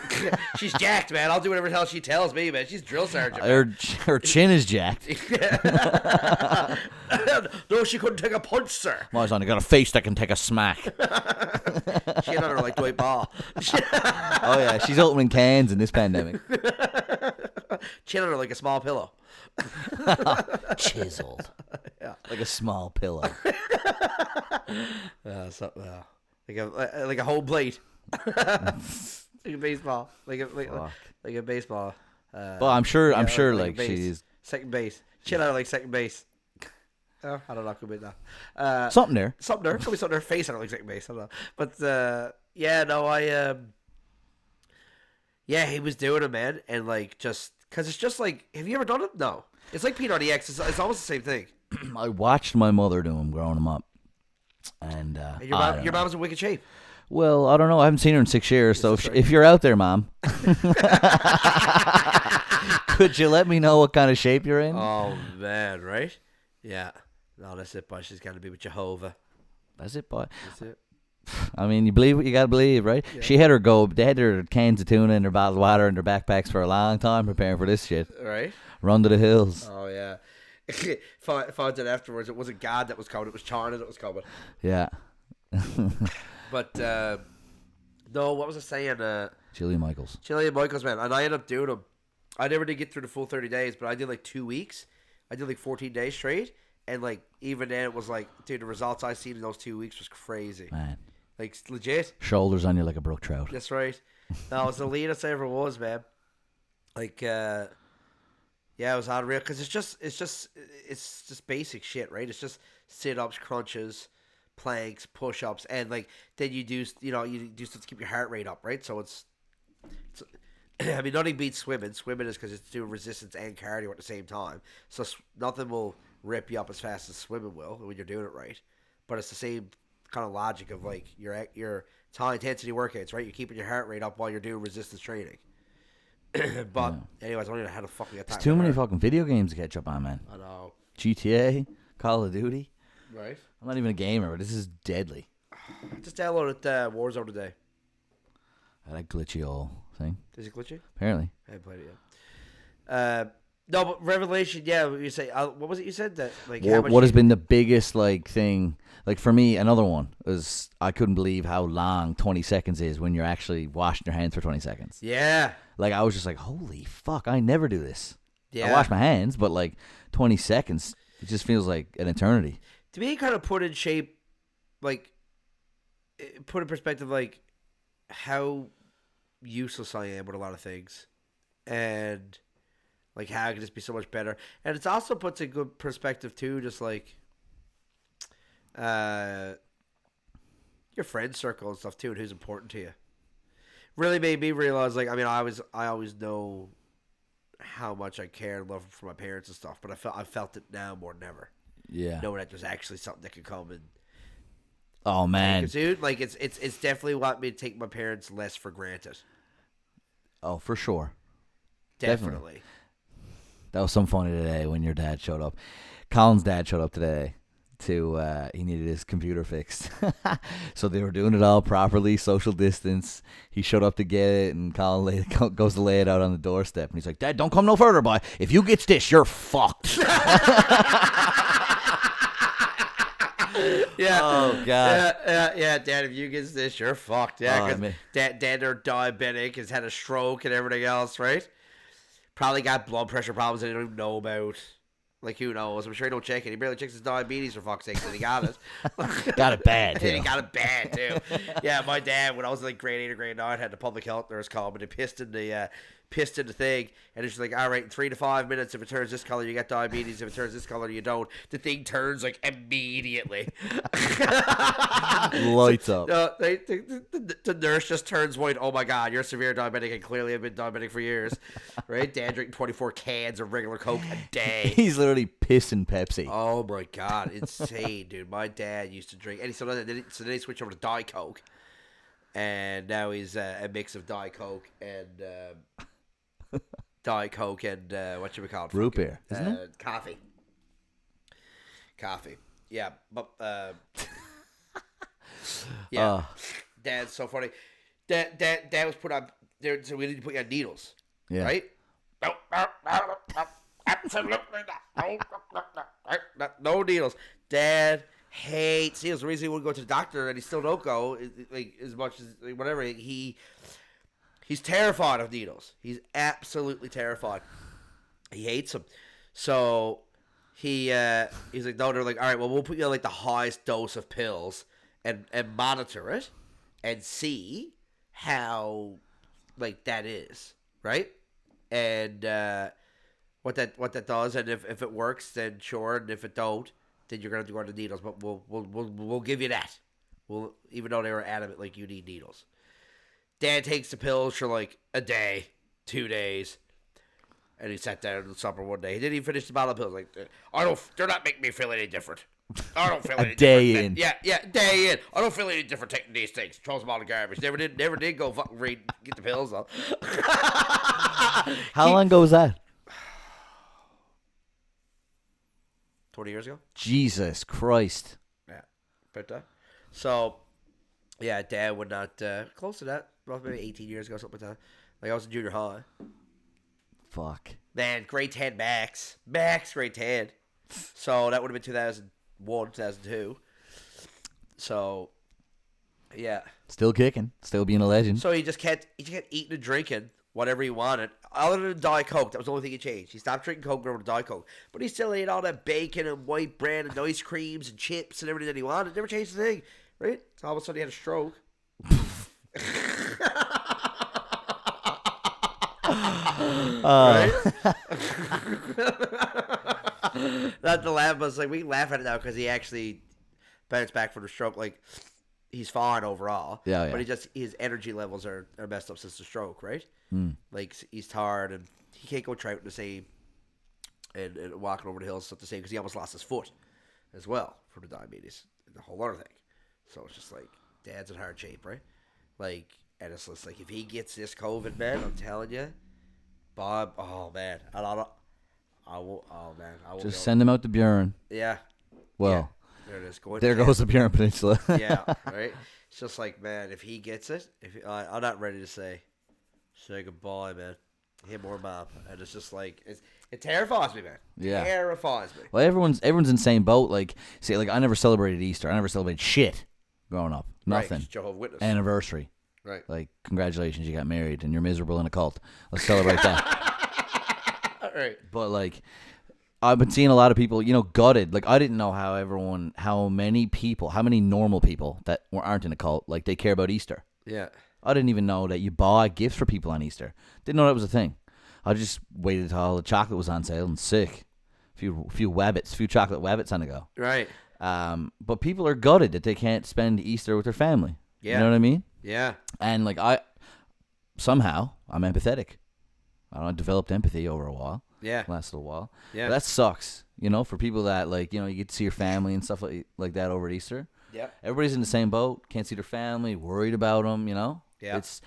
she's jacked, man. I'll do whatever the hell she tells me, man. She's drill sergeant. Her chin is jacked. No, she couldn't take a punch, sir. Mine's on. You got a face that can take a smack. She had on her like Dwight Ball. Oh, yeah. She's opening cans in this pandemic. Chin on her like a small pillow. Chiseled. Yeah. Like a small pillow. Like a whole plate. Like a baseball. Like a baseball. Well, I'm sure, like she's... Second base. Chin on her like second base. Oh, I don't know. Could be that. Something there. Something there. Could be something there. Face on her like second base. I don't know. But, yeah, he was doing it, man. And, like, just... Because it's just like... Have you ever done it? No. It's like P90X. It's almost the same thing. I watched my mother do them growing them up. And your mom's in wicked shape. Well, I don't know. I haven't seen her in 6 years. So if you're out there, Mom, could you let me know what kind of shape you're in? Oh, man, right? Yeah. No, that's it, boy. She's got to be with Jehovah. That's it, boy. That's it. I mean, you believe what you got to believe, right? Yeah. They had their cans of tuna and their bottles of water in their backpacks for a long time preparing for this shit. Right? Run to the hills. Oh, yeah. Found out afterwards it wasn't God that was coming, it was China that was coming. Yeah. But, no, what was I saying? Jillian Michaels, man. And I ended up doing them. I never did get through the full 30 days, but I did like 2 weeks. I did like 14 days straight. And, like, even then it was like, dude, the results I seen in those 2 weeks was crazy. Man. Like, legit. Shoulders on you like a brook trout. That's right. No, it was the leanest I ever was, man. Like, yeah, it was unreal. Because it's just basic shit, right? It's just sit-ups, crunches, planks, push-ups. And, like, then you do stuff to keep your heart rate up, right? So it's I mean, nothing beats swimming. Swimming is because it's doing resistance and cardio at the same time. So nothing will rip you up as fast as swimming will when you're doing it right. But it's the same kind of logic of like your it's high intensity workouts, right? You're keeping your heart rate up while you're doing resistance training. But anyways, I don't even know how to fucking get that. There's too many fucking video games to catch up on, man. I know. GTA, Call of Duty. Right. I'm not even a gamer, but this is deadly. Just downloaded Warzone today. That glitchy old thing. Is it glitchy? Apparently. I haven't played it yet. No, but Revelation, yeah, you say, what was it you said? That like what has been the biggest like thing? Like for me, another one is I couldn't believe how long 20 seconds is when you're actually washing your hands for 20 seconds. Yeah. Like I was just like, holy fuck, I never do this. Yeah. I wash my hands, but like 20 seconds, it just feels like an eternity. To me, it kind of put in shape, like, put in perspective, like, how useless I am with a lot of things. And like how I can just be so much better. And it's also puts a good perspective too, just like your friend circle and stuff too, and who's important to you. Really made me realize, like, I mean, I always know how much I care and love for my parents and stuff, but I felt it now more than ever. Yeah. Knowing that there's actually something that can come and Oh man. Dude, like it's definitely want me to take my parents less for granted. Oh, for sure. Definitely. That was some funny today when your dad showed up. Colin's dad showed up today he needed his computer fixed. So they were doing it all properly, social distance. He showed up to get it, and Colin goes to lay it out on the doorstep. And he's like, Dad, don't come no further, boy. If you get this, you're fucked. Yeah. Oh, God. Yeah, Dad, if you get this, you're fucked. Yeah, because dad are diabetic, has had a stroke and everything else, right? Probably got blood pressure problems that he don't even know about. Like, who knows? I'm sure he don't check it. He barely checks his diabetes, for fuck's sake, and he got it. Got it bad, too. And he got it bad, too. Yeah, my dad, when I was like grade 8 or grade 9, had the public health nurse call, but he pissed in the thing, and it's like, all right, in 3 to 5 minutes, if it turns this color, you get diabetes. If it turns this color, you don't. The thing turns, like, immediately. Lights up. The nurse just turns white. Oh, my God, you're severe diabetic, and clearly have been diabetic for years. Right? Dad drinking 24 cans of regular Coke a day. He's literally pissing Pepsi. Oh, my God. Insane, dude. My dad used to drink. And so then he switched over to Diet Coke. And now he's a mix of Diet Coke and... Diet Coke and what should we call it? Root beer, isn't it? Coffee. Yeah, but yeah. Dad's so funny. Dad was put on there, so we need to put you on needles. Yeah. Right? Absolutely not. No needles. Dad hates needles. The reason he wouldn't go to the doctor and he still don't go, like as much as whatever He's terrified of needles. He's absolutely terrified. He hates them. So he's like, no, they're like, all right, well, we'll put you on like the highest dose of pills and monitor it and see how like that is, right? And what that does, and if it works, then sure, and if it don't, then you're gonna have to go on the needles. But we'll give you that. We'll, even though they were adamant like you need needles. Dad takes the pills for like a day, 2 days, and he sat down at supper one day. He didn't even finish the bottle of pills. Like, they're not making me feel any different. I don't feel any day different. in. Yeah, day in. I don't feel any different taking these things. Throws them all in the garbage. Never did go fucking get the pills though. How long ago was that? 20 years ago. Jesus Christ. Yeah, but so yeah, Dad would not close to that. Maybe 18 years ago, something like that. Like I was in junior high. Fuck. Man, grade 10 max grade 10. So that would have been 2001, 2002. So, yeah. Still kicking. Still being a legend. So he just kept eating and drinking whatever he wanted. Other than Diet Coke, that was the only thing he changed. He stopped drinking Coke and went over to Diet Coke. But he still ate all that bacon and white bread and ice creams and chips and everything that he wanted. Never changed a thing. Right? So all of a sudden he had a stroke. Right? Not to laugh, but it's like we laugh at it now because he actually bounced back from the stroke. Like he's fine overall. Yeah. But his energy levels are messed up since the stroke, right? Mm. Like he's tired and he can't go trout the same and walking over the hills stuff the same because he almost lost his foot as well from the diabetes and the whole other thing. So it's just like Dad's in hard shape, right? Like, and it's just like if he gets this COVID, man, I'm telling you, Bob. Oh man, I won't. Oh man, I won't. Just send him out to Buren. Yeah. Well, yeah. There it is. There goes the Buren Peninsula. Yeah, right. It's just like, man, if he gets it, I'm not ready to say goodbye, man. Him or Mom, and it's just like it terrifies me, man. Yeah, terrifies me. Well, everyone's in the same boat. Like, see, like I never celebrated Easter. I never celebrated shit growing up. Nothing. Right, Jehovah's Witness. Anniversary. Right. Like, congratulations, you got married, and you're miserable in a cult. Let's celebrate that. All right. But like, I've been seeing a lot of people, gutted. Like, I didn't know how many normal people that aren't in a cult, like they care about Easter. Yeah. I didn't even know that you buy gifts for people on Easter. Didn't know that was a thing. I just waited until all the chocolate was on sale and sick. A few chocolate wabbits on the go. Right. But people are gutted that they can't spend Easter with their family. Yeah. You know what I mean? Yeah. And like I'm empathetic. I developed empathy over a while. Yeah. Lasted a while. Yeah. But that sucks, for people that like, you get to see your family and stuff like that over at Easter. Yep. Everybody's in the same boat. Can't see their family. Worried about them. Yeah. It's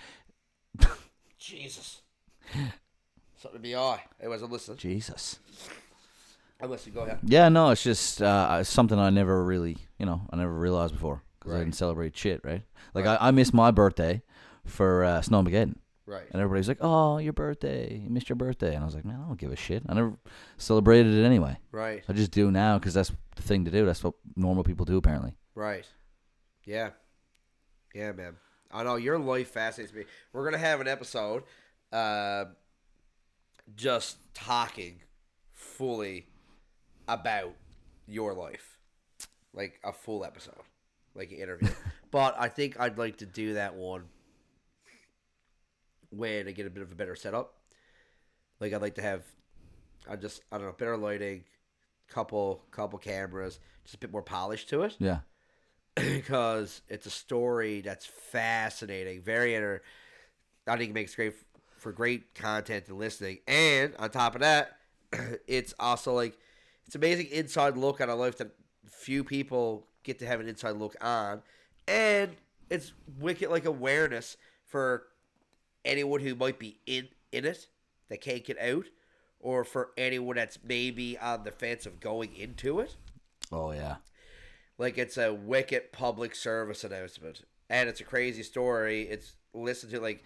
Jesus. Something to be on. Anyways, I'm listening. Jesus. I'm listening. Go ahead. Yeah, no, it's just something I never really, I never realized before because I Right. didn't celebrate shit, right? Like Right. I missed my birthday for Snowmageddon. Right. And everybody's like, "Oh, your birthday! You missed your birthday." And I was like, "Man, I don't give a shit. I never celebrated it anyway. Right. I just do now because that's the thing to do. That's what normal people do, apparently." Right. Yeah. Yeah, man. I know your life fascinates me. We're gonna have an episode, just talking fully about your life, like a full episode, like an interview. But I think I'd like to do that one when I get a bit of a better setup. Like I'd like to have, I don't know, better lighting, couple cameras, just a bit more polish to it. Yeah. Because it's a story that's fascinating, I think it makes great for great content and listening. And on top of that, it's also like it's amazing inside look on a life that few people get to have an inside look on, and it's wicked like awareness for anyone who might be in it that can't get out, or for anyone that's maybe on the fence of going into it. Oh yeah. Like it's a wicked public service announcement, and it's a crazy story. It's listen to like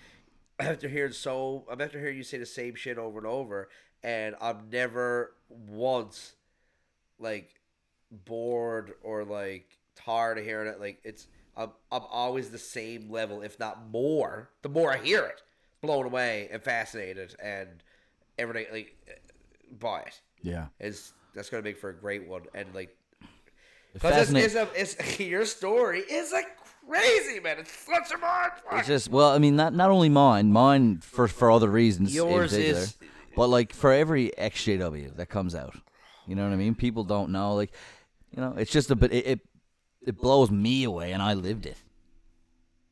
after hearing you say the same shit over and over, and I'm never once like bored or like tired of hearing it. Like I'm always the same level, if not more. The more I hear it, blown away and fascinated and everything like by it. Yeah. That's gonna make for a great one, and like. Because It's your story is like crazy, man. It's such a mind fuck. It's just not only mine for other reasons. Yours in particular, is, but like for every XJW that comes out, you know what I mean. People don't know, like, it's just a bit. It blows me away, and I lived it.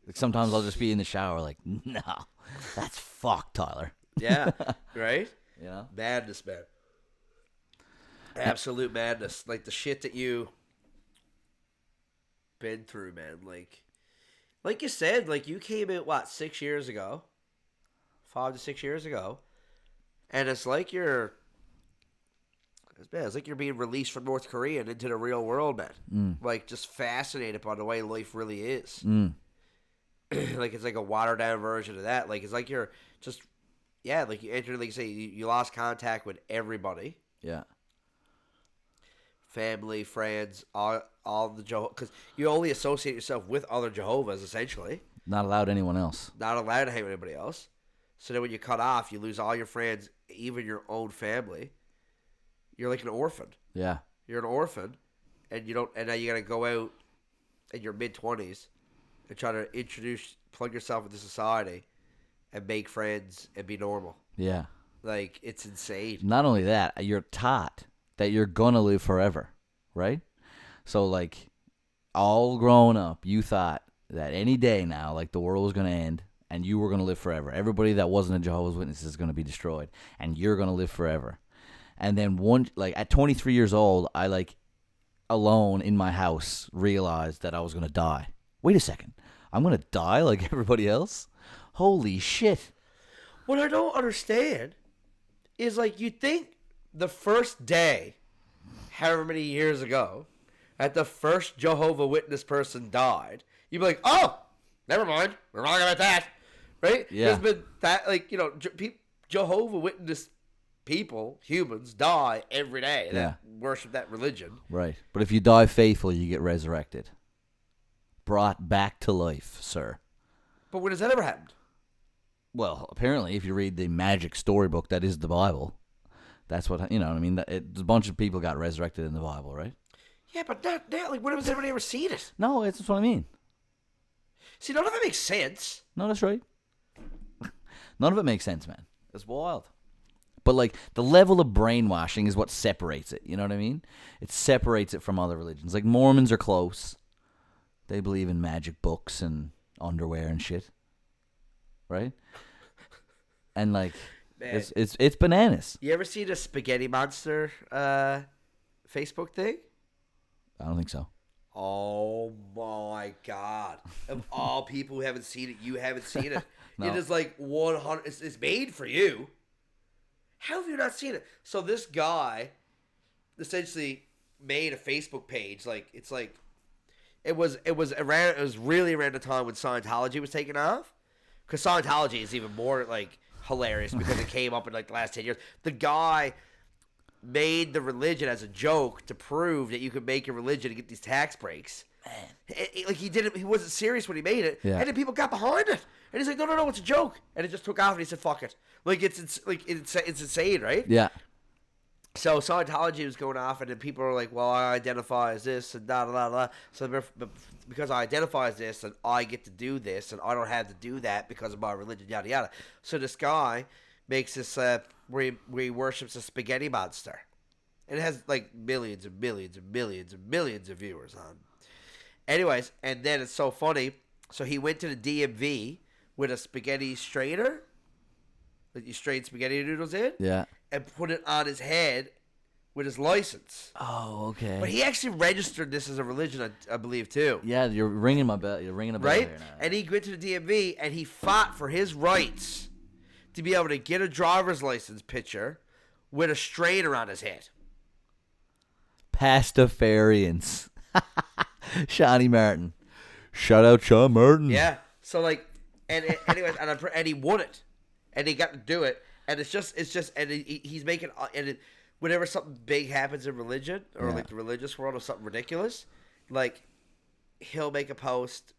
Like sometimes I'll just be in the shower, like, no, that's fucked, Tyler. Yeah, right. You Madness, man. Absolute madness. Like the shit that you been through, man. Like you said, like you came out 6 years ago, 5 to 6 years ago, and it's like it's like you're being released from North Korea and into the real world, man. Like just fascinated by the way life really is. Like it's like a watered down version of that. Like it's like you're just like you entered, like you say, you lost contact with everybody. Yeah. Family, friends, all the Jehovah, because you only associate yourself with other Jehovahs, essentially. Not allowed anyone else. Not allowed to hang with anybody else. So then when you cut off, you lose all your friends, even your own family. You're like an orphan. Yeah. You're an orphan, and now you got to go out in your mid-20s and try to plug yourself into society and make friends and be normal. Yeah. Like, it's insane. Not only that, you're taught that you're gonna live forever, right? So like, all growing up, you thought that any day now, like the world was gonna end, and you were gonna live forever. Everybody that wasn't a Jehovah's Witness is gonna be destroyed, and you're gonna live forever. And then at 23 years old, I like alone in my house realized that I was gonna die. Wait a second, I'm gonna die like everybody else? Holy shit! What I don't understand is like you think. The first day, however many years ago, that the first Jehovah Witness person died, you'd be like, oh, never mind. We're wrong about that. Right? Yeah. There's been that, like, Jehovah Witness people, humans, die every day that worship that religion. Right. But if you die faithful, you get resurrected. Brought back to life, sir. But when has that ever happened? Well, apparently, if you read the magic storybook that is the Bible, that's what, you know what I mean? A bunch of people got resurrected in the Bible, right? Yeah, but not now. Like, when has anybody ever seen it? No, that's what I mean. See, none of it makes sense. No, that's right. None of it makes sense, man. It's wild. But, like, the level of brainwashing is what separates it. You know what I mean? It separates it from other religions. Like, Mormons are close. They believe in magic books and underwear and shit. Right? And, like... Man. It's bananas. You ever see the Spaghetti Monster Facebook thing? I don't think so. Oh my God! Of all people who haven't seen it, you haven't seen it. No. It is like 100. It's made for you. How have you not seen it? So this guy essentially made a Facebook page. Like it's like it was really around the time when Scientology was taking off. Because Scientology is even more like hilarious because it came up in like the last 10 years. The guy made the religion as a joke to prove that you could make your religion and get these tax breaks. Like he didn't, he wasn't serious when he made it, and then people got behind it, and he's like, no, it's a joke, and it just took off, and he said, fuck it, like it's insane, right? Yeah. So Scientology was going off, and then people were like, well, I identify as this, and da da da da. So because I identify as this, and I get to do this, and I don't have to do that because of my religion, yada yada. So this guy makes this where he worships a spaghetti monster. And it has like millions and millions and millions and millions of viewers on. Anyways, and then it's so funny. So he went to the DMV with a spaghetti strainer that you strain spaghetti noodles in. Yeah. And put it on his head with his license. Oh, okay. But he actually registered this as a religion, I believe, too. Yeah, you're ringing my bell. You're ringing a bell right? here now. And he went to the DMV and he fought for his rights to be able to get a driver's license picture with a strainer on his head. Pastafarians. Shawnee Martin. Shout out Sean Martin. Yeah. So like, anyways, and he won it, and he got to do it, and it's just, and he's making, and whenever something big happens in religion or like the religious world or something ridiculous, like he'll make a post,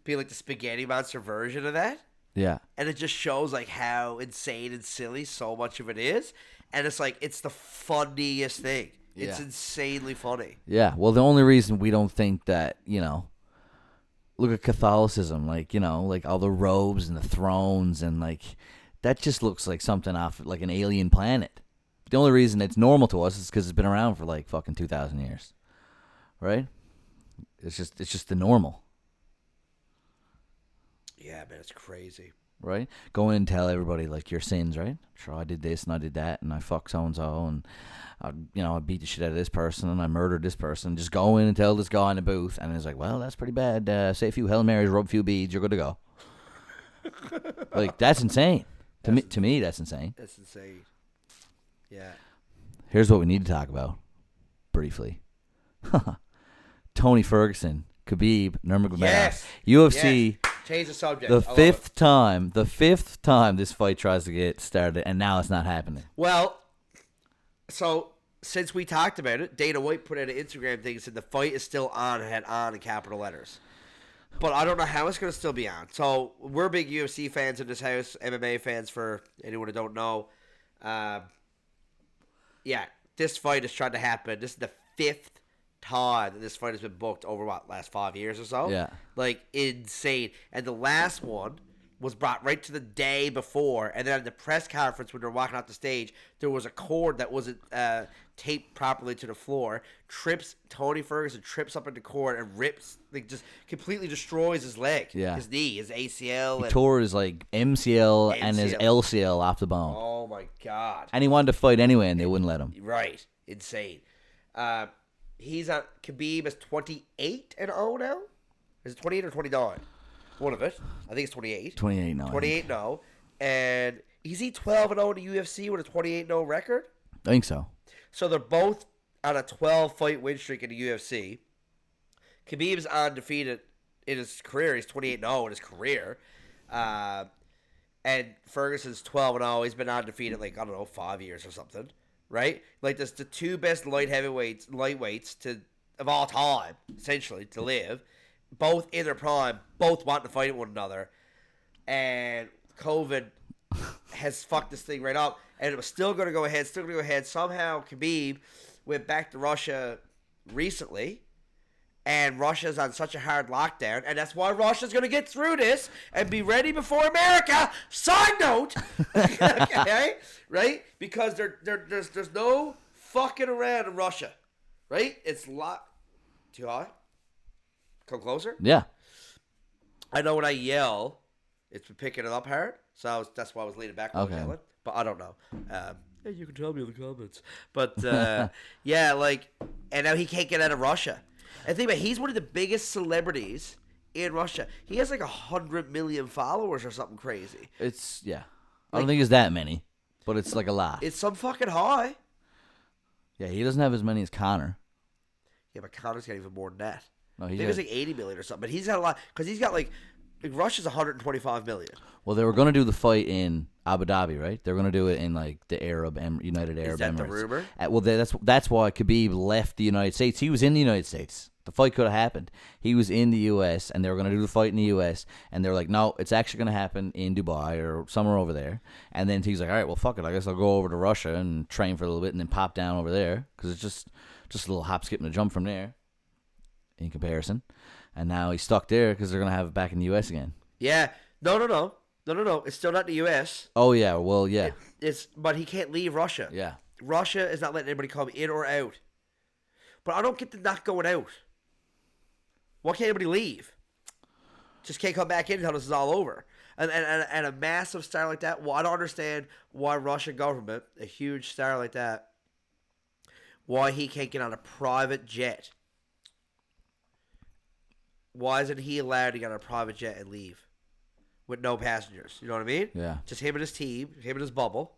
be like the spaghetti monster version of that. Yeah. And it just shows like how insane and silly so much of it is, and it's like it's the funniest thing. It's insanely funny. Yeah. Well, the only reason we don't think that, look at Catholicism, like, like all the robes and the thrones and like that just looks like something off like an alien planet. The only reason it's normal to us is because it's been around for like fucking 2,000 years, right? It's just the normal. Yeah, man, it's crazy. Right? Go in and tell everybody like your sins, right? Sure, I did this and I did that and I fucked so and so and I beat the shit out of this person and I murdered this person. Just go in and tell this guy in the booth, and it's like, well, that's pretty bad. Say a few Hail Marys, rub a few beads, you're good to go. Like that's insane. To me, that's insane. That's insane. Yeah. Here's what we need to talk about briefly. Tony Ferguson, Khabib, Nurmagomedov, yes. UFC. Yes. Change the subject. The fifth time this fight tries to get started, and now it's not happening. Well, so since we talked about it, Dana White put out an Instagram thing and said the fight is still on, had on in capital letters. But I don't know how it's going to still be on. So we're big UFC fans in this house, MMA fans for anyone who don't know. Yeah, this fight is trying to happen. This is the fifth time that this fight has been booked over, last 5 years or so? Yeah. Like, insane. And the last one was brought right to the day before, and then at the press conference when they're walking off the stage, there was a cord that wasn't taped properly to the floor. Tony Ferguson trips up in the cord and rips, like just completely destroys his leg, his knee, his ACL. He tore his like MCL and his LCL off the bone. Oh my God. And he wanted to fight anyway, and they wouldn't let him. Right. Insane. He's on, Khabib is 28-0 now? Is it 28 or 29? One of it. I think it's 28. 28 no. 28 no. And is he 12-0 in the UFC with a 28-0 record? I think so. So they're both on a 12-fight win streak in the UFC. Khabib's undefeated in his career. He's 28-0 in his career. And Ferguson's 12-0. He's been undefeated 5 years or something. Right? Like, that's the two best lightweights of all time, essentially, to live. Both in their prime, both want to fight one another. And COVID has fucked this thing right up. And it was still going to go ahead. Somehow Khabib went back to Russia recently. And Russia's on such a hard lockdown. And that's why Russia's going to get through this and be ready before America. Side note. Okay? Right? Because there's no fucking around in Russia. Right? It's too high? Come closer? Yeah. I know when I yell, it's been picking it up hard. So that's why I was leaning back when I was yelling. But I don't know. You can tell me in the comments. But, yeah, and now he can't get out of Russia. And think about it, he's one of the biggest celebrities in Russia. He has like 100 million followers or something crazy. It's I don't think it's that many, but it's like a lot. It's some fucking high. Yeah, he doesn't have as many as Connor. Yeah, but Connor's got even more than that. No, Maybe it's like 80 million or something. But he's got a lot because he's got like Russia's 125 million. Well, they were going to do the fight in Abu Dhabi, right? They were going to do it in like the United Arab Emirates. Is that the rumor? Well, that's why Khabib left the United States. He was in the United States. The fight could have happened. He was in the U.S., and they were going to do the fight in the U.S., and they were like, no, it's actually going to happen in Dubai or somewhere over there. And then he's like, all right, well, fuck it. I guess I'll go over to Russia and train for a little bit and then pop down over there because it's just a little hop, skip, and a jump from there in comparison. And now he's stuck there because they're going to have it back in the U.S. again. Yeah. No. It's still not the U.S. Oh, yeah. Well, yeah. But he can't leave Russia. Yeah. Russia is not letting anybody come in or out. But I don't get the not going out. Why can't anybody leave? Just can't come back in until this is all over. And a massive star like that, well, I don't understand why Russian government, a huge star like that, why he can't get on a private jet. Why isn't he allowed to get on a private jet and leave with no passengers? You know what I mean? Yeah. Just him and his team, him and his bubble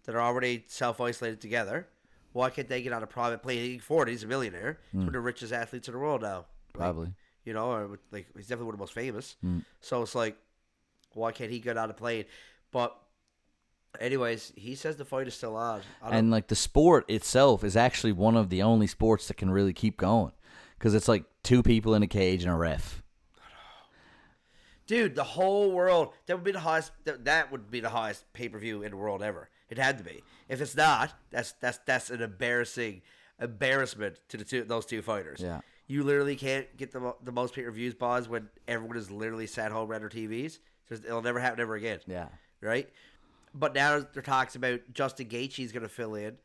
that are already self-isolated together. Why can't they get on a private plane? He can afford it. He's a millionaire. He's one of the richest athletes in the world now. Probably. You know, or like he's definitely one of the most famous. So it's like, why can't he get on a plane? But anyways, he says the fight is still on. And like the sport itself is actually one of the only sports that can really keep going because it's like two people in a cage and a ref. Dude, the whole world, that would be the highest. That would be the highest pay-per-view in the world ever. It had to be. If it's not, that's an embarrassment to those two fighters. Yeah. You literally can't get the most pay-per-views buys when everyone is literally sat home around their TVs. It'll never happen ever again. Yeah. Right? But now there talks about Justin Gaethje's going to fill in.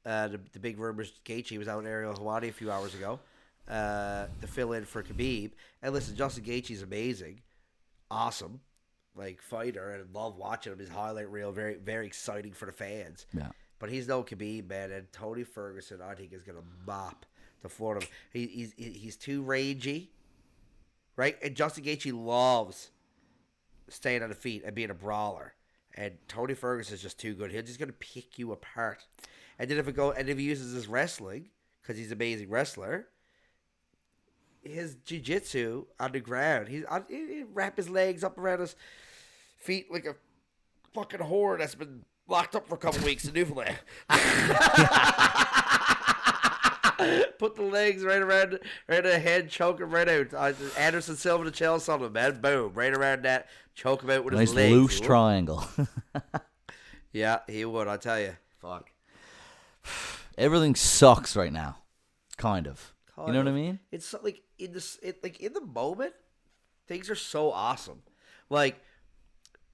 The big rumors, Gaethje was out in Ariel Hawani a few hours ago to fill in for Khabib. And listen, Justin Gaethje's amazing. Awesome. Like, fighter. And I love watching him. His highlight reel, very, very exciting for the fans. Yeah. But he's no Khabib, man. And Tony Ferguson, I think, is going to mop the floor of him. He's too rangy, right? And Justin Gaethje loves staying on the feet and being a brawler. And Tony Ferguson is just too good. He's just going to pick you apart. And then if he uses his wrestling, because he's an amazing wrestler, his jiu-jitsu on the ground, he'd wrap his legs up around his feet like a fucking whore that's been locked up for a couple weeks in Newfoundland. Put the legs right around the head, choke him right out. Anderson Silva to Chael Sullivan, man. Boom. Right around that. Choke him out with his legs. Nice loose triangle. Yeah, he would, I tell you. Fuck. Everything sucks right now. Kind of. You know what I mean? It's like in the moment, things are so awesome. Like,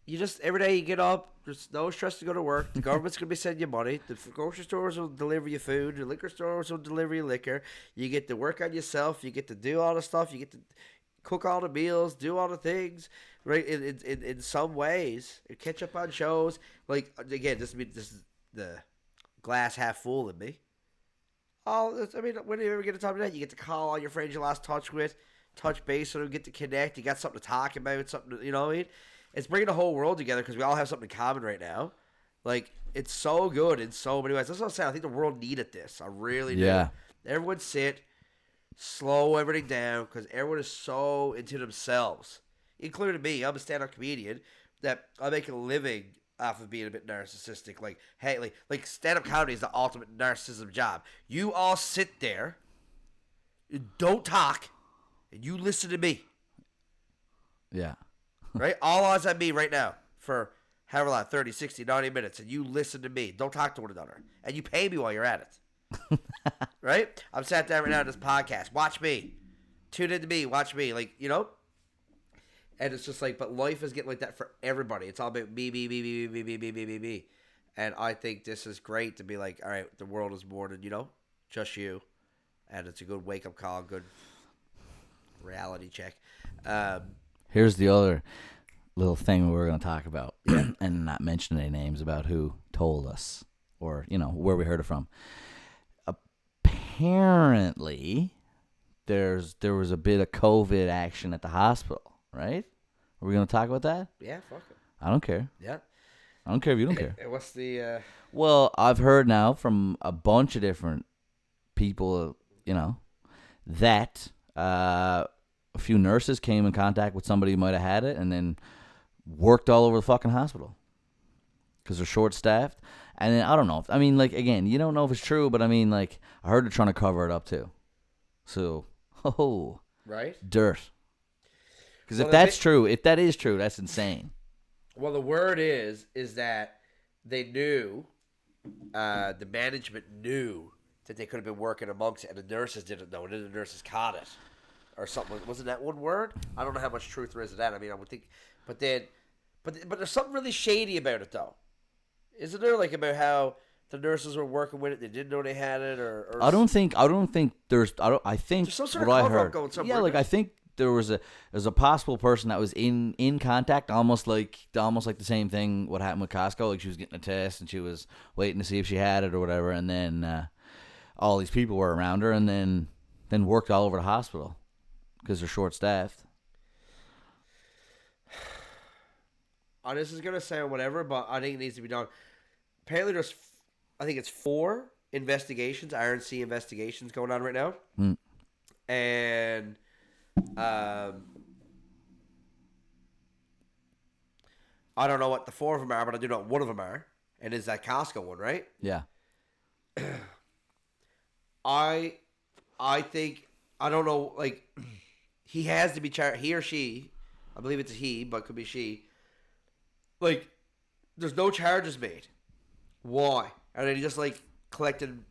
you just, every day you get up, there's no stress to go to work. The government's going to be sending you money. The grocery stores will deliver you food. The liquor stores will deliver you liquor. You get to work on yourself. You get to do all the stuff. You get to cook all the meals, do all the things, right? In some ways, catch up on shows. Like, again, this is the glass half full in me. When do you ever get a time to that? You get to call all your friends you lost touch with, touch base with them, get to connect. You got something to talk about, something, you know what I mean? It's bringing the whole world together because we all have something in common right now. Like, it's so good in so many ways. That's what I'm saying. I think the world needed this. I really do. Yeah. Everyone sit, slow everything down because everyone is so into themselves, including me. I'm a stand-up comedian that I make a living off of being a bit narcissistic. Like, hey, like stand-up comedy is the ultimate narcissism job. You all sit there, don't talk, and you listen to me. Yeah. Right? All eyes on me right now for however long, 30, 60, 90 minutes, and you listen to me. Don't talk to one another. And you pay me while you're at it. Right? I'm sat down right now in this podcast. Watch me. Tune into me. Watch me. Like, you know? And it's just like, but life is getting like that for everybody. It's all about me. And I think this is great to be like, all right, the world is more than, just you. And it's a good wake-up call, good reality check. Here's the other little thing we're going to talk about, and not mention any names about who told us or, where we heard it from. Apparently, there was a bit of COVID action at the hospital, right? Are we gonna talk about that? Yeah, fuck it. I don't care. Yeah. I don't care if you don't care. What's the? Well, I've heard now from a bunch of different people, that a few nurses came in contact with somebody who might have had it, and then worked all over the fucking hospital because they're short-staffed. And then I don't know. Again, you don't know if it's true, but I heard they're trying to cover it up too. So, right, dirt. Because Well, if that is true, that's insane. Well, the word is that they knew, the management knew that they could have been working amongst it, and the nurses didn't know, and then the nurses caught it, or something. Wasn't that one word? I don't know how much truth there is to that. I would think, but there's something really shady about it, though. Isn't there, about how the nurses were working with it, they didn't know they had it, or I think there's some sort of what I cover-up heard. going somewhere. Yeah, I think there's a possible person that was in contact, almost like the same thing what happened with Costco. Like she was getting a test and she was waiting to see if she had it or whatever, and then all these people were around her, and then worked all over the hospital because they're short staffed. This is gonna sound whatever, but I think it needs to be done. Apparently, I think it's 4 investigations, RNC investigations going on right now, and I don't know what the 4 of them are, but I do know what one of them are, and it's that Costco one, right? Yeah. I think, I don't know, he has to be charged, he or she, I believe it's a he, but it could be she. There's no charges made. Why? Are they just collecting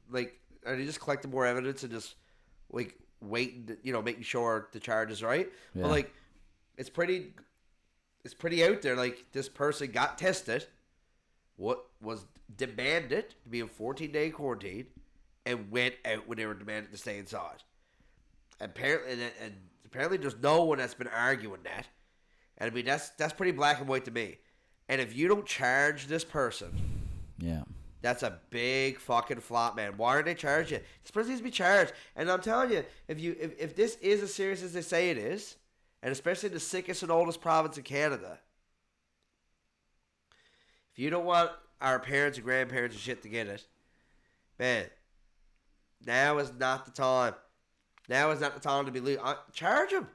more evidence and just waiting, making sure the charge is right? Yeah. But it's pretty out there. This person got tested, what was demanded to be in 14-day quarantine, and went out when they were demanded to stay inside. Apparently there's no one that's been arguing that. And that's pretty black and white to me. And if you don't charge this person, yeah, that's a big fucking flop, man. Why aren't they charging you? This person needs to be charged. And I'm telling you, if this is as serious as they say it is, and especially the sickest and oldest province in Canada, if you don't want our parents and grandparents and shit to get it, man, now is not the time. Now is not the time to be charge them.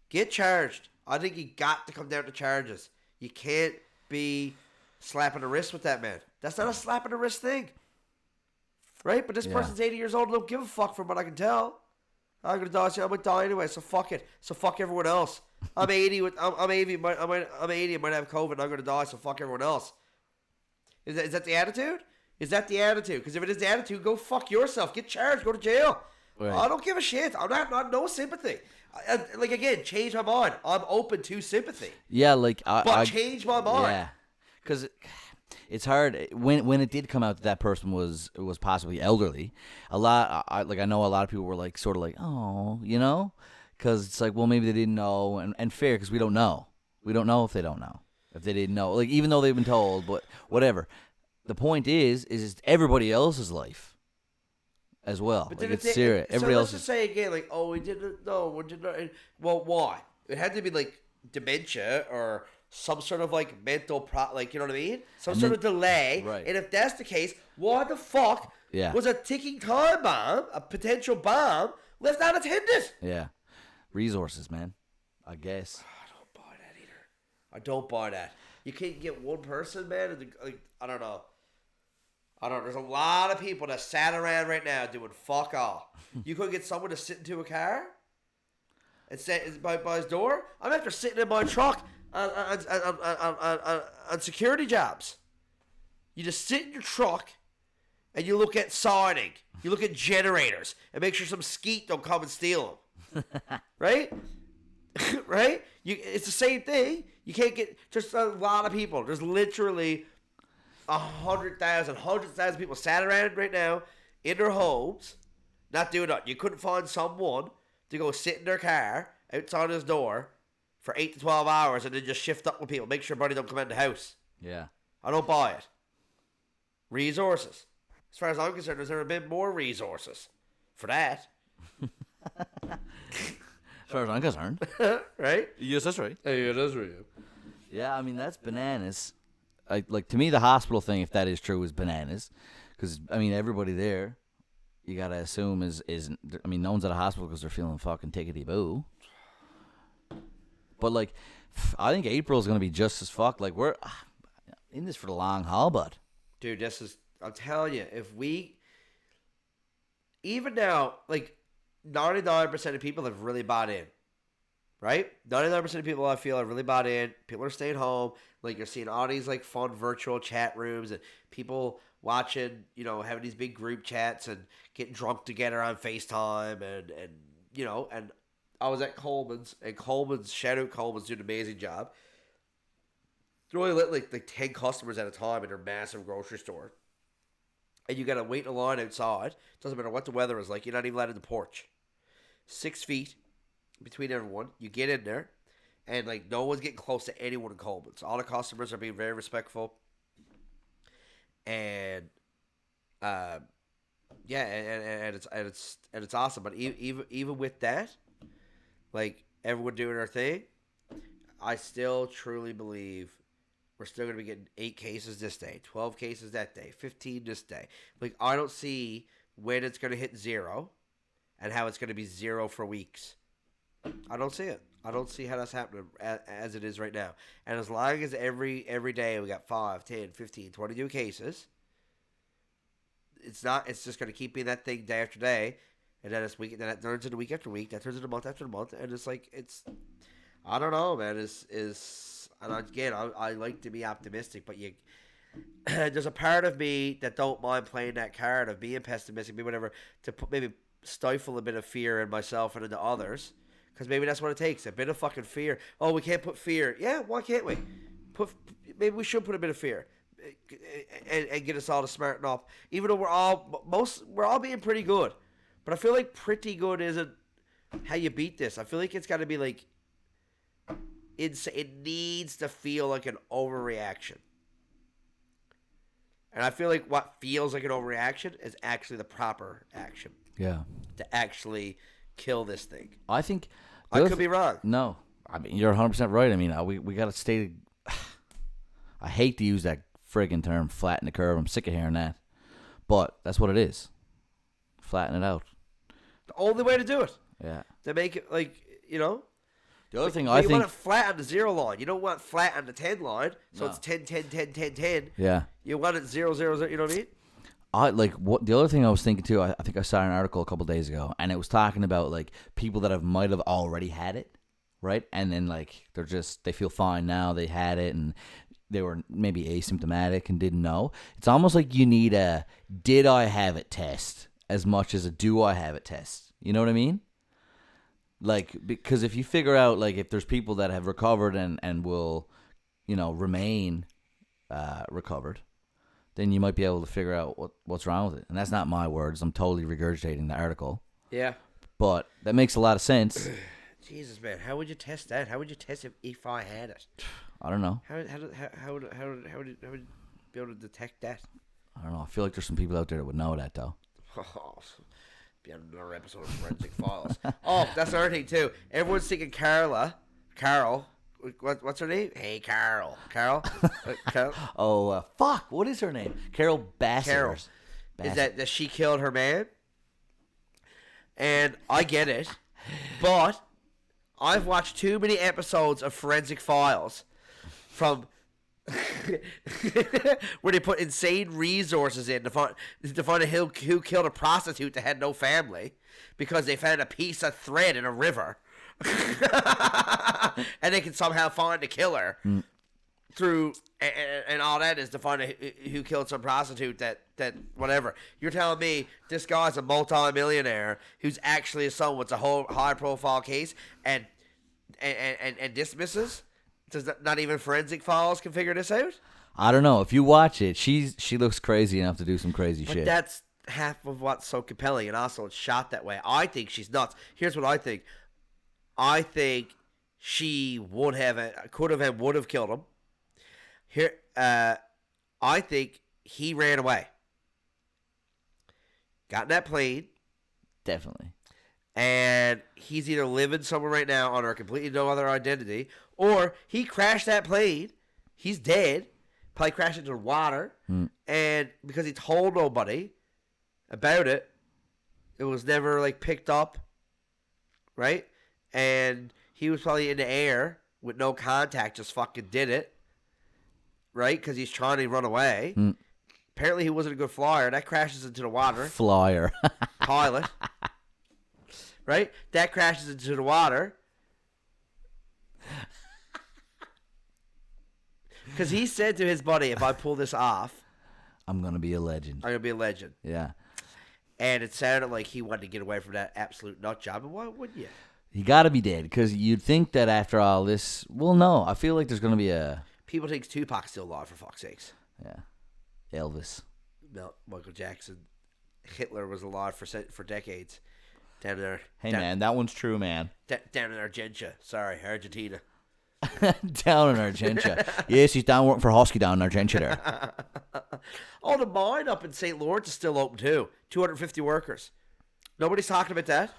Get charged. I think you got to come down to charges. You can't be slapping the wrist with that, man. That's not a slap in the wrist thing. Right? But this person's 80 years old and don't give a fuck from what I can tell. I'm going to die. I'm going to die anyway, so fuck it. So fuck everyone else. I'm 80. I'm 80. I'm 80. I might have COVID and I'm going to die, so fuck everyone else. Is that the attitude? Is that the attitude? Because if it is the attitude, go fuck yourself. Get charged. Go to jail. Right. I don't give a shit. I'm not no sympathy. Again, change my mind. I'm open to sympathy. Yeah, change my mind. Yeah, because it's hard when it did come out that person was possibly elderly. I know a lot of people were oh, because it's well, maybe they didn't know, and fair, because we don't know. We don't know if they don't know, if they didn't know, even though they've been told, but whatever. The point is everybody else's life as well. But it's serious. Everybody let's else just say again, we didn't know. We did not. Well, why? It had to be dementia or some sort of mental you know what I mean? Some sort of delay. Right. And if that's the case, why the fuck was a ticking time bomb, a potential bomb, left unattended? Yeah. Resources, man. I guess. I don't buy that either. I don't buy that. You can't get one person, man. I don't know. There's a lot of people that sat around right now doing fuck all. You couldn't get someone to sit into a car and sit by his door? I'm after sitting in my truck on security jobs. You just sit in your truck and you look at siding. You look at generators and make sure some skeet don't come and steal them. Right? Right? It's the same thing. You can't get just a lot of people. There's literally 100,000 people sat around right now in their homes, not doing nothing. You couldn't find someone to go sit in their car outside his door for 8 to 12 hours and then just shift up with people, make sure everybody don't come in the house. Yeah. I don't buy it. Resources. As far as I'm concerned, there's never been more resources for that. As far as I'm concerned. Right? Yes, that's right. Hey, it is real. Yeah, I mean, that's bananas. Like, to me, the hospital thing, if that is true, is bananas. Because, I mean, everybody there, you got to assume is, I mean, no one's at a hospital because they're feeling fucking tickety-boo. But, like, I think April's going to be just as fucked. Like, we're in this for the long haul, bud. Dude, I'm telling you, if we, even now, like, 99% of people have really bought in. Right? 99% of people I feel have really bought in. People are staying home. Like, you're seeing all these, like, fun virtual chat rooms and people watching, you know, having these big group chats and getting drunk together on FaceTime and you know, and I was at Coleman's, and shout out Coleman's, doing an amazing job. They're only let, like 10 customers at a time in their massive grocery store. And you got to wait in a line outside. Doesn't matter what the weather is like. You're not even allowed in the porch. 6 feet between everyone. You get in there, and like no one's getting close to anyone in Coleman's. All the customers are being very respectful, and yeah, and it's awesome. But even with that, like everyone doing their thing, I still truly believe we're still going to be getting 8 cases this day, 12 cases that day, 15 this day. Like, I don't see when it's going to hit 0 and how it's going to be 0 for weeks. I don't see it. I don't see how that's happening as it is right now. And as long as every day we got 5, 10, 15, 22 cases, it's just going to keep being that thing day after day. And then then that turns into week after week. That turns into month after month. And it's like, I don't know, man. And again, I like to be optimistic, but there's a part of me that don't mind playing that card of being pessimistic, maybe whatever, to maybe stifle a bit of fear in myself and into others. Because maybe that's what it takes, a bit of fucking fear. Oh, we can't put fear. Yeah, why can't we? Maybe we should put a bit of fear and get us all to smarten up. Even though we're all being pretty good. But I feel like pretty good isn't how you beat this. I feel like it's got to be like, it needs to feel like an overreaction. And I feel like what feels like an overreaction is actually the proper action. Yeah. To actually kill this thing. I think I could be wrong. No, I mean you're 100% right. I mean we got to stay. I hate to use that friggin' term, flatten the curve. I'm sick of hearing that, but that's what it is. Flatten it out. The only way to do it. Yeah. To make it like, you know. The other thing you want it flat on the 0 line. You don't want flat on the 10 line. So it's 10, 10, 10, 10, 10. Yeah. You want it 0, 0, 0. You know what I mean? The other thing I was thinking too, I think I saw an article a couple days ago, and it was talking about like people that might have already had it, right? And then like they feel fine now, they had it, and they were maybe asymptomatic and didn't know. It's almost like you need a did I have it test as much as a do I have it test. You know what I mean? Like, because if you figure out like if there's people that have recovered and will, you know, remain recovered, then you might be able to figure out what's wrong with it. And that's not my words. I'm totally regurgitating the article. Yeah. But that makes a lot of sense. Jesus, man. How would you test that? How would you test if I had it? I don't know. How would you be able to detect that? I don't know. I feel like there's some people out there that would know that, though. Oh, be on another episode of Forensic Files. Oh, that's another thing, too. Everyone's thinking Carol. What's her name? Hey, Carol. Carol? Oh, fuck. What is her name? Carol Bassett. Carol. Is that she killed her man? And I get it. But I've watched too many episodes of Forensic Files from where they put insane resources in to find who killed a prostitute that had no family because they found a piece of thread in a river. And they can somehow find the killer through and all that is to find who killed some prostitute that whatever. You're telling me this guy's a multi-millionaire who's actually someone with a whole high profile case and dismisses? Does not even Forensic Files can figure this out? I don't know. If you watch it, she looks crazy enough to do some crazy but shit. That's half of what's so compelling, and also it's shot that way. I think she's nuts. Here's what I think. I think she would have killed him. Here, I think he ran away. Got in that plane. Definitely. And he's either living somewhere right now under a completely no other identity, or he crashed that plane. He's dead. Probably crashed into the water. And because he told nobody about it, it was never like picked up. Right? And he was probably in the air with no contact, just fucking did it. Right? Because he's trying to run away. Apparently he wasn't a good flyer. That crashes into the water. Flyer. Pilot. Right? That crashes into the water. Because he said to his buddy, if I pull this off, I'm going to be a legend. I'm going to be a legend. Yeah. And it sounded like he wanted to get away from that absolute nut job. And why wouldn't you? He got to be dead, because you'd think that after all this, well, no, I feel like there's going to be a... People think Tupac's still alive, for fuck's sakes. Yeah. Elvis. No, Michael Jackson. Hitler was alive for decades. Down there. Hey, man, that one's true, man. Down in Argentina. Sorry, Argentina. Down in Argentina. Yes, he's down working for Husky down in Argentina there. Oh, the mine up in St. Lawrence is still open, too. 250 workers. Nobody's talking about that.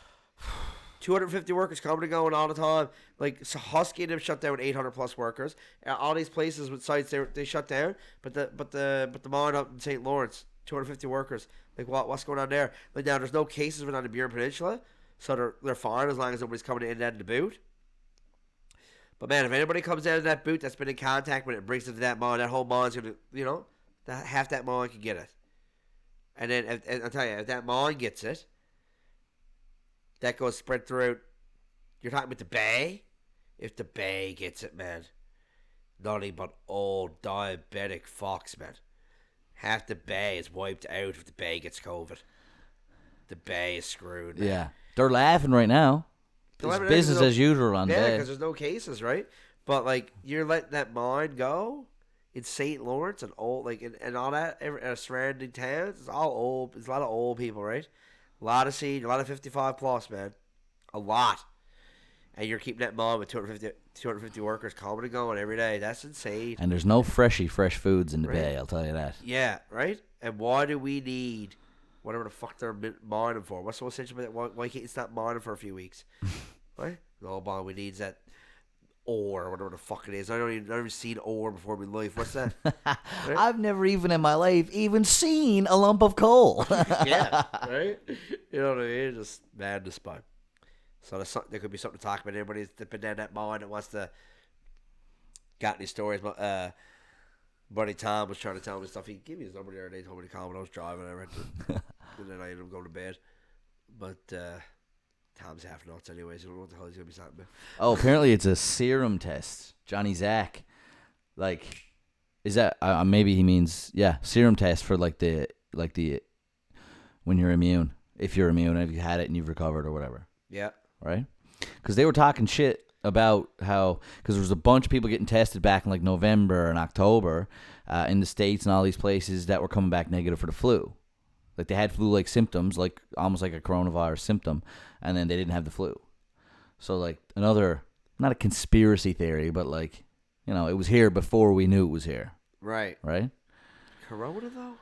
250 workers coming and going all the time. Like, so Husky and them shut down 800 plus workers. All these places with sites they shut down. But the mine up in St. Lawrence, 250 workers. Like, what's going on there? Like, now there's no cases of it on the Burin Peninsula, so they're fine as long as nobody's coming in and out of the boot. But man, if anybody comes out of that boot that's been in contact with it and brings it to that mine, that whole mine's gonna, half that mine can get it. And then I'll tell you, if that mine gets it, that goes spread throughout. You're talking about the bay. If the bay gets it, man, nothing but old diabetic fucks, man. Half the bay is wiped out if the bay gets COVID. The bay is screwed, man. Yeah. They're laughing right now. It's business as usual on Yeah, day. because there's no cases, right? But, like, you're letting that mine go in St. Lawrence and all, like, and all that, surrounding towns. It's all old. It's a lot of old people, right? A lot of senior, a lot of 55 plus, man. A lot. And you're keeping that mine with 250 workers coming and going every day. That's insane. And there's no fresh foods in the bay, I'll tell you that. Yeah, right? And why do we need whatever the fuck they're mining for? What's so essential about that? Why can't you stop mining for a few weeks? Right? No, bond, we need that ore, whatever the fuck it is. I've never seen ore before in my life. What's that? Right? I've never even in my life even seen a lump of coal. Yeah, right? You know what I mean? Just madness, but. So there could be something to talk about. Everybody's been down that mine that wants to. Got any stories? Buddy Tom was trying to tell me stuff. He gave me his number the other day. Told me to call when I was driving. I and then I ended up going to bed. But Tom's half nuts anyways. I don't know what the hell he's gonna be talking about. Oh, apparently it's a serum test. Johnny Zach, like, is that maybe he means serum test for like the when you're immune, if you're immune, if you had it and you've recovered or whatever. Yeah. Right? Because they were talking shit about how, because there was a bunch of people getting tested back in like November and October in the States and all these places that were coming back negative for the flu. Like they had flu-like symptoms, like almost like a coronavirus symptom, and then they didn't have the flu. So like another, not a conspiracy theory, but like, it was here before we knew it was here. Right. Right? Corona though?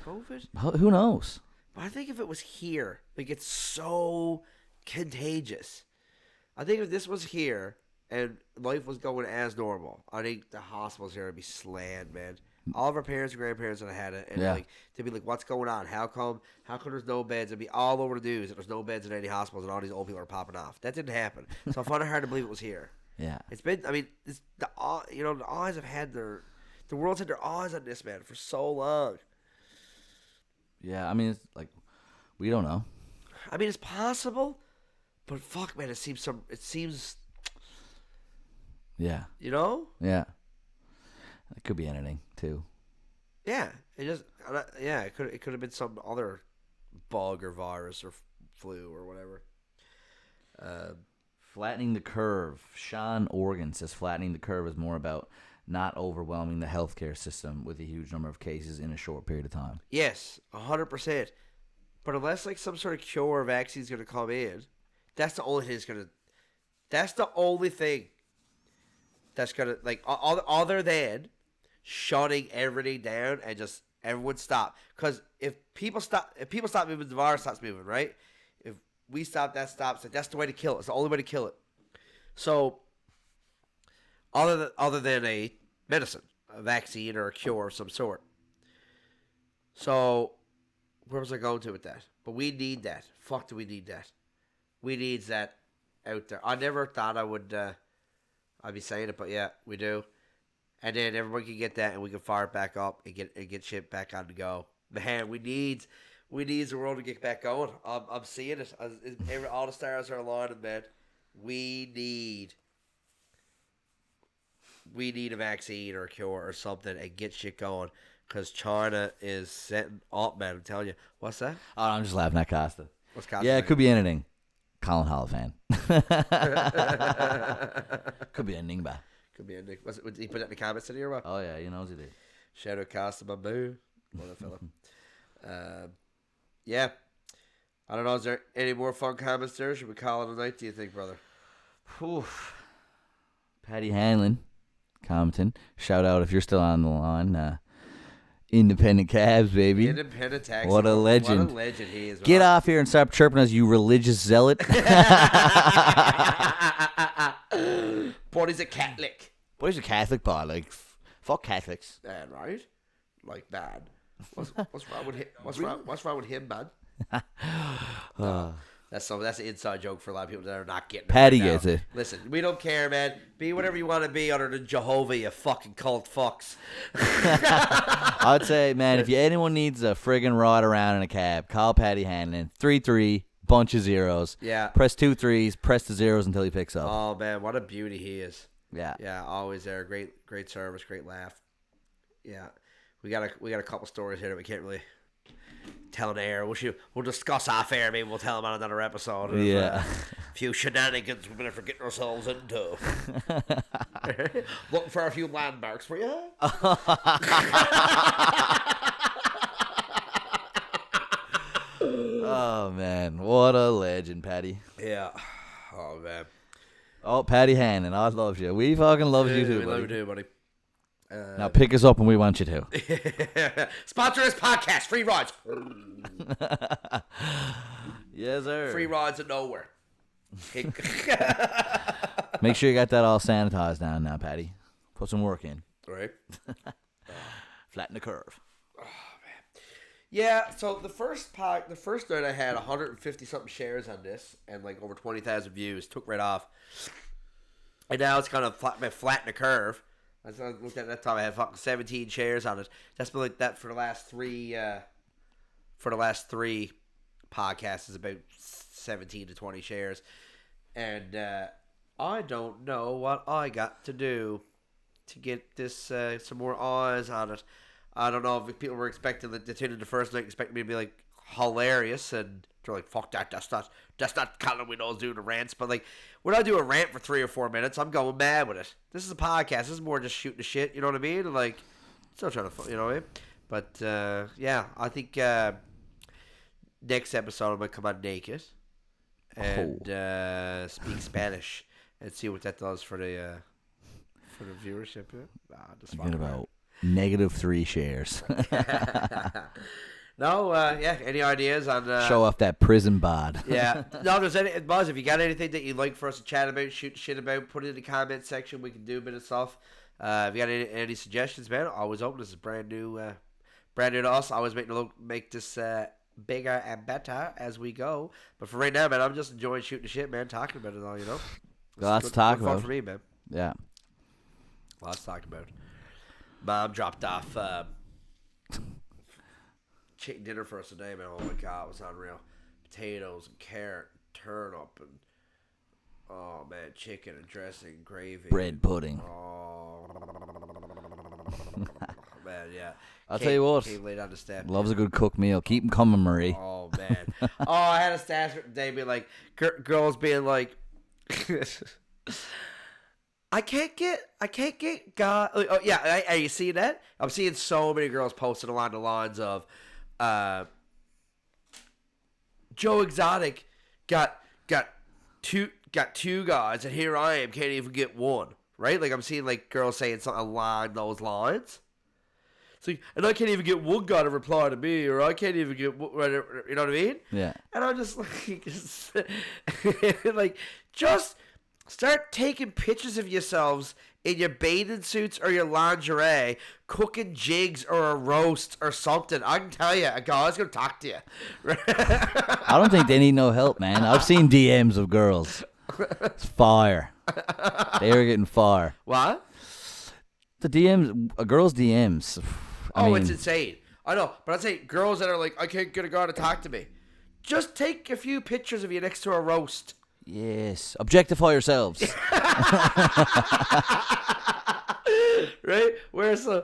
COVID? Who knows? But I think if it was here, like it's so contagious. I think if this was here and life was going as normal, I think the hospitals here would be slammed, man. All of our parents and grandparents would have had it, and like they'd be like, "What's going on? How come there's no beds?" It'd be all over the news that there's no beds in any hospitals, and all these old people are popping off. That didn't happen, so I find it hard to believe it was here. Yeah, it's been. I mean, the eyes have had the world's had their eyes on this, man, for so long. Yeah, I mean, it's like we don't know. I mean, it's possible. But fuck, man, it seems. Yeah. Yeah. It could be anything too. Yeah, it could have been some other bug or virus or flu or whatever. Flattening the curve. Sean Organ says flattening the curve is more about not overwhelming the healthcare system with a huge number of cases in a short period of time. Yes, 100%. But unless like some sort of cure or vaccine is going to come in. That's the only thing that's the only thing that's gonna, like, other than shutting everything down and just everyone stop. Because if people stop moving, the virus stops moving, right? If we stopped that stop sign. That's the way to kill it. It's the only way to kill it. So, other than a medicine, a vaccine, or a cure of some sort. So, where was I going to with that? But we need that. Fuck, do we need that? We need that out there. I never thought I would. I'd be saying it, but yeah, we do. And then everyone can get that, and we can fire it back up and get shit back on the go. Man, we need the world to get back going. I'm seeing it. All the stars are aligning, man. We need a vaccine or a cure or something and get shit going. Because China is setting up, man. I'm telling you. What's that? Oh, I'm just laughing at Costa. What's Costa? Yeah, it could be anything. Colin Hollett fan. Could be anything, bah. Could be anything. Did he put that in the comments today or what? Oh, yeah, he knows he did. Shout out Costa, my boo. What a fella. Yeah. I don't know. Is there any more fun comments there? Should we call it a night, do you think, brother? Oof. Patty Hanlon commenting. Shout out if you're still on the line. Independent cabs, baby. Independent taxi. What a legend. What a legend he is. Get off here and stop chirping us, you religious zealot. But he's a Catholic. But he's a Catholic, boy. Like, fuck Catholics. Man, right? Like, bad. What's wrong with him? What's wrong with him, man? That's an inside joke for a lot of people that are not getting it. Patty right now. gets it. Listen, we don't care, man. Be whatever you want to be under the Jehovah, you fucking cult fucks. I'd say, man, if anyone needs a friggin' ride around in a cab, call Patty Hanlon. 3-3, bunch of zeros. Yeah. Press 2 3s, press the zeros until he picks up. Oh, man, what a beauty he is. Yeah. Yeah, always there. Great service, great laugh. Yeah. We got a couple stories here that we can't really tell on air. We'll discuss off air. Maybe we'll tell them on another episode. Yeah. A few shenanigans we've been getting ourselves into. Looking for a few landmarks for you. Oh, man. What a legend, Patty. Yeah. Oh, man. Oh, Patty Hannon, I love you. We fucking love you too, we buddy. love you too, buddy. Now pick us up when we want you to. Sponsor this podcast. Free rides. Yes, sir. Free rides of nowhere. Make sure you got that all sanitized down now, Patty. Put some work in. Right. Flatten the curve. Yeah, so the first night I had 150 something shares on this and like over 20,000 views. Took right off, and now it's kind of flatten the curve. I looked at that time. I had fucking 17 shares on it. That's been like that for the last three. For the last three podcasts, is about 17 to 20 shares, and I don't know what I got to do to get this some more eyes on it. I don't know if people were expecting that they tuned in the first night, expecting me to be like hilarious, and they're like, "Fuck that! That's not Colin we know is doing the rants." But like, when I do a rant for 3 or 4 minutes, I'm going mad with it. This is a podcast. This is more just shooting the shit. You know what I mean? And like, still trying to, you know what I mean? But yeah, I think next episode I'm gonna come out naked and speak Spanish and see what that does for the viewership. Just Forget about -3 shares. No, yeah. Any ideas on show off that prison bod? Yeah. No, there's any Buzz. If you got anything that you'd like for us to chat about, shoot shit about, put it in the comment section. We can do a bit of stuff. If you got any suggestions, man, always open. This is brand new to us. Always make this bigger and better as we go. But for right now, man, I'm just enjoying shooting the shit, man, talking about it all. You know, Lots to talk fun about for me, man. Yeah. Lots to talk about. Mom dropped off chicken dinner for us today, man. Oh my god, it was unreal. Potatoes and carrot, and turnip, and oh man, chicken and dressing, gravy, Bread pudding. Oh man, yeah. I'll tell you what. Came late on the step. Loves a good cooked meal. Keep them coming, Marie. Oh man. Oh, I had a stat today be like, girls being like, I can't get God. Oh yeah, are you seeing that? I'm seeing so many girls posting along the lines of, Joe Exotic got two guys, and here I am, can't even get one. Right? Like I'm seeing like girls saying something along those lines. It's like, and I can't even get one guy to reply to me, or I can't even get, whatever, you know what I mean? Yeah. And I'm just like, just start taking pictures of yourselves in your bathing suits or your lingerie, cooking jigs or a roast or something. I can tell you, a guy's going to talk to you. I don't think they need no help, man. I've seen DMs of girls. It's fire. They are getting fire. What? The DMs, a girl's DMs. I mean, it's insane. I know, but I'd say girls that are like, I can't get a guy to talk to me. Just take a few pictures of you next to a roast. Yes. Objectify yourselves. Right? Wear some,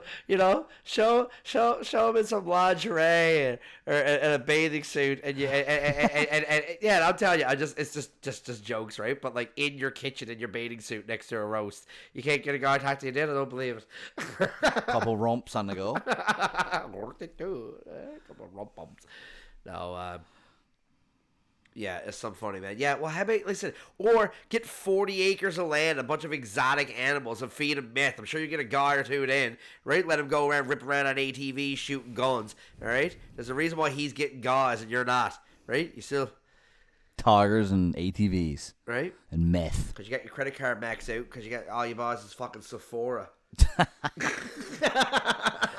show them in some lingerie and a bathing suit, and yeah, I'm telling you, it's just jokes, right? But like in your kitchen in your bathing suit next to a roast, you can't get a guy to talk to you then. I don't believe it. Couple rumps on the go. Couple rump bumps. No, yeah, it's some funny, man. Yeah, well, how about, listen, or get 40 acres of land, a bunch of exotic animals, and feed them meth. I'm sure you get a guy or two in, right? Let him go around, rip around on ATVs, shooting guns, all right? There's a reason why he's getting guys and you're not, right? You still... Tigers and ATVs. Right? And meth. Because you got your credit card maxed out, because you got all you buys is fucking Sephora.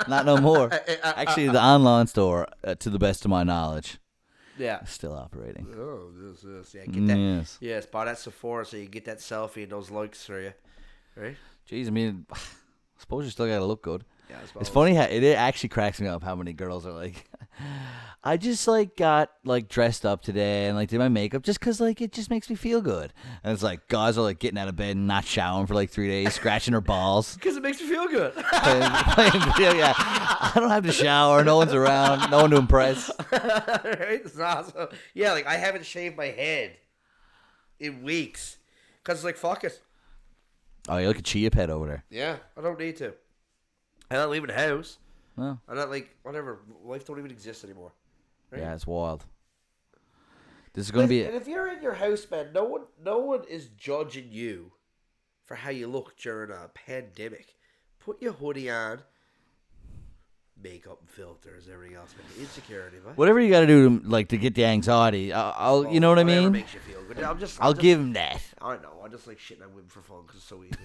Not no more. Actually, the online store, to the best of my knowledge... Yeah. Still operating. Oh, this. Yeah, get that. Yes. Yes, buy that Sephora so you get that selfie and those likes for you. Right? Jeez, I mean, I suppose you still gotta look good. Yeah, I suppose. It's funny how it actually cracks me up how many girls are like, I just like got like dressed up today and like did my makeup just because like it just makes me feel good. And it's like guys are like getting out of bed and not showering for like 3 days, scratching their balls. Because it makes me feel good. playing video, yeah. I don't have to shower. No one's around. No one to impress. Right? It's awesome. Yeah, like I haven't shaved my head in weeks. Because like, fuck it. Oh, you look at Chia Pet over there. Yeah, I don't need to. I'm not leaving the house. No. I'm not like, whatever. Life don't even exist anymore. Right? Yeah, it's wild. This is going to be... And if you're in your house, man, no one is judging you for how you look during a pandemic. Put your hoodie on. Makeup and filters, everything else, man. Insecurity, man. Whatever you got to do to get the anxiety, I'll you know what I mean? Makes you feel good. I'll give him that. I know. I just like shitting on women for fun because it's so easy.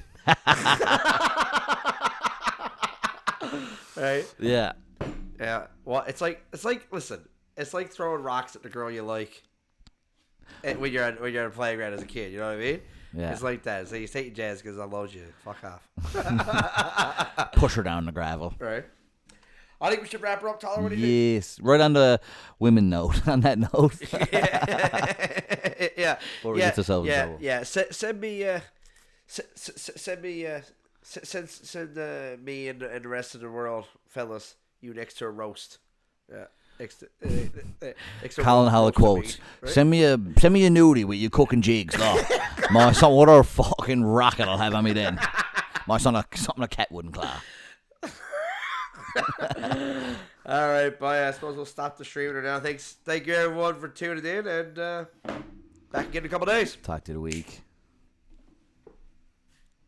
Right? Yeah. Yeah. Well, it's like listen, it's like throwing rocks at the girl you like. When you're on a playground as a kid, you know what I mean? Yeah. It's like that. So you take your jazz because I love you. Fuck off. Push her down the gravel. Right. I think we should wrap her up, Tyler. What do you Yes. Right on the women note. On that note. Yeah. Before we get ourselves in trouble. Yeah. Send me me and the rest of the world, fellas, you next to a roast. Yeah. Next to Colin Hollett quotes. Me, right? Send me a nudie with your cooking jigs. Oh, my son, what a fucking rocket I'll have on me then. My son, something a cat wouldn't claw. All right, bye. I suppose we'll stop the streaming now. Thank you everyone for tuning in, and back again in a couple days. Talk to you in a week.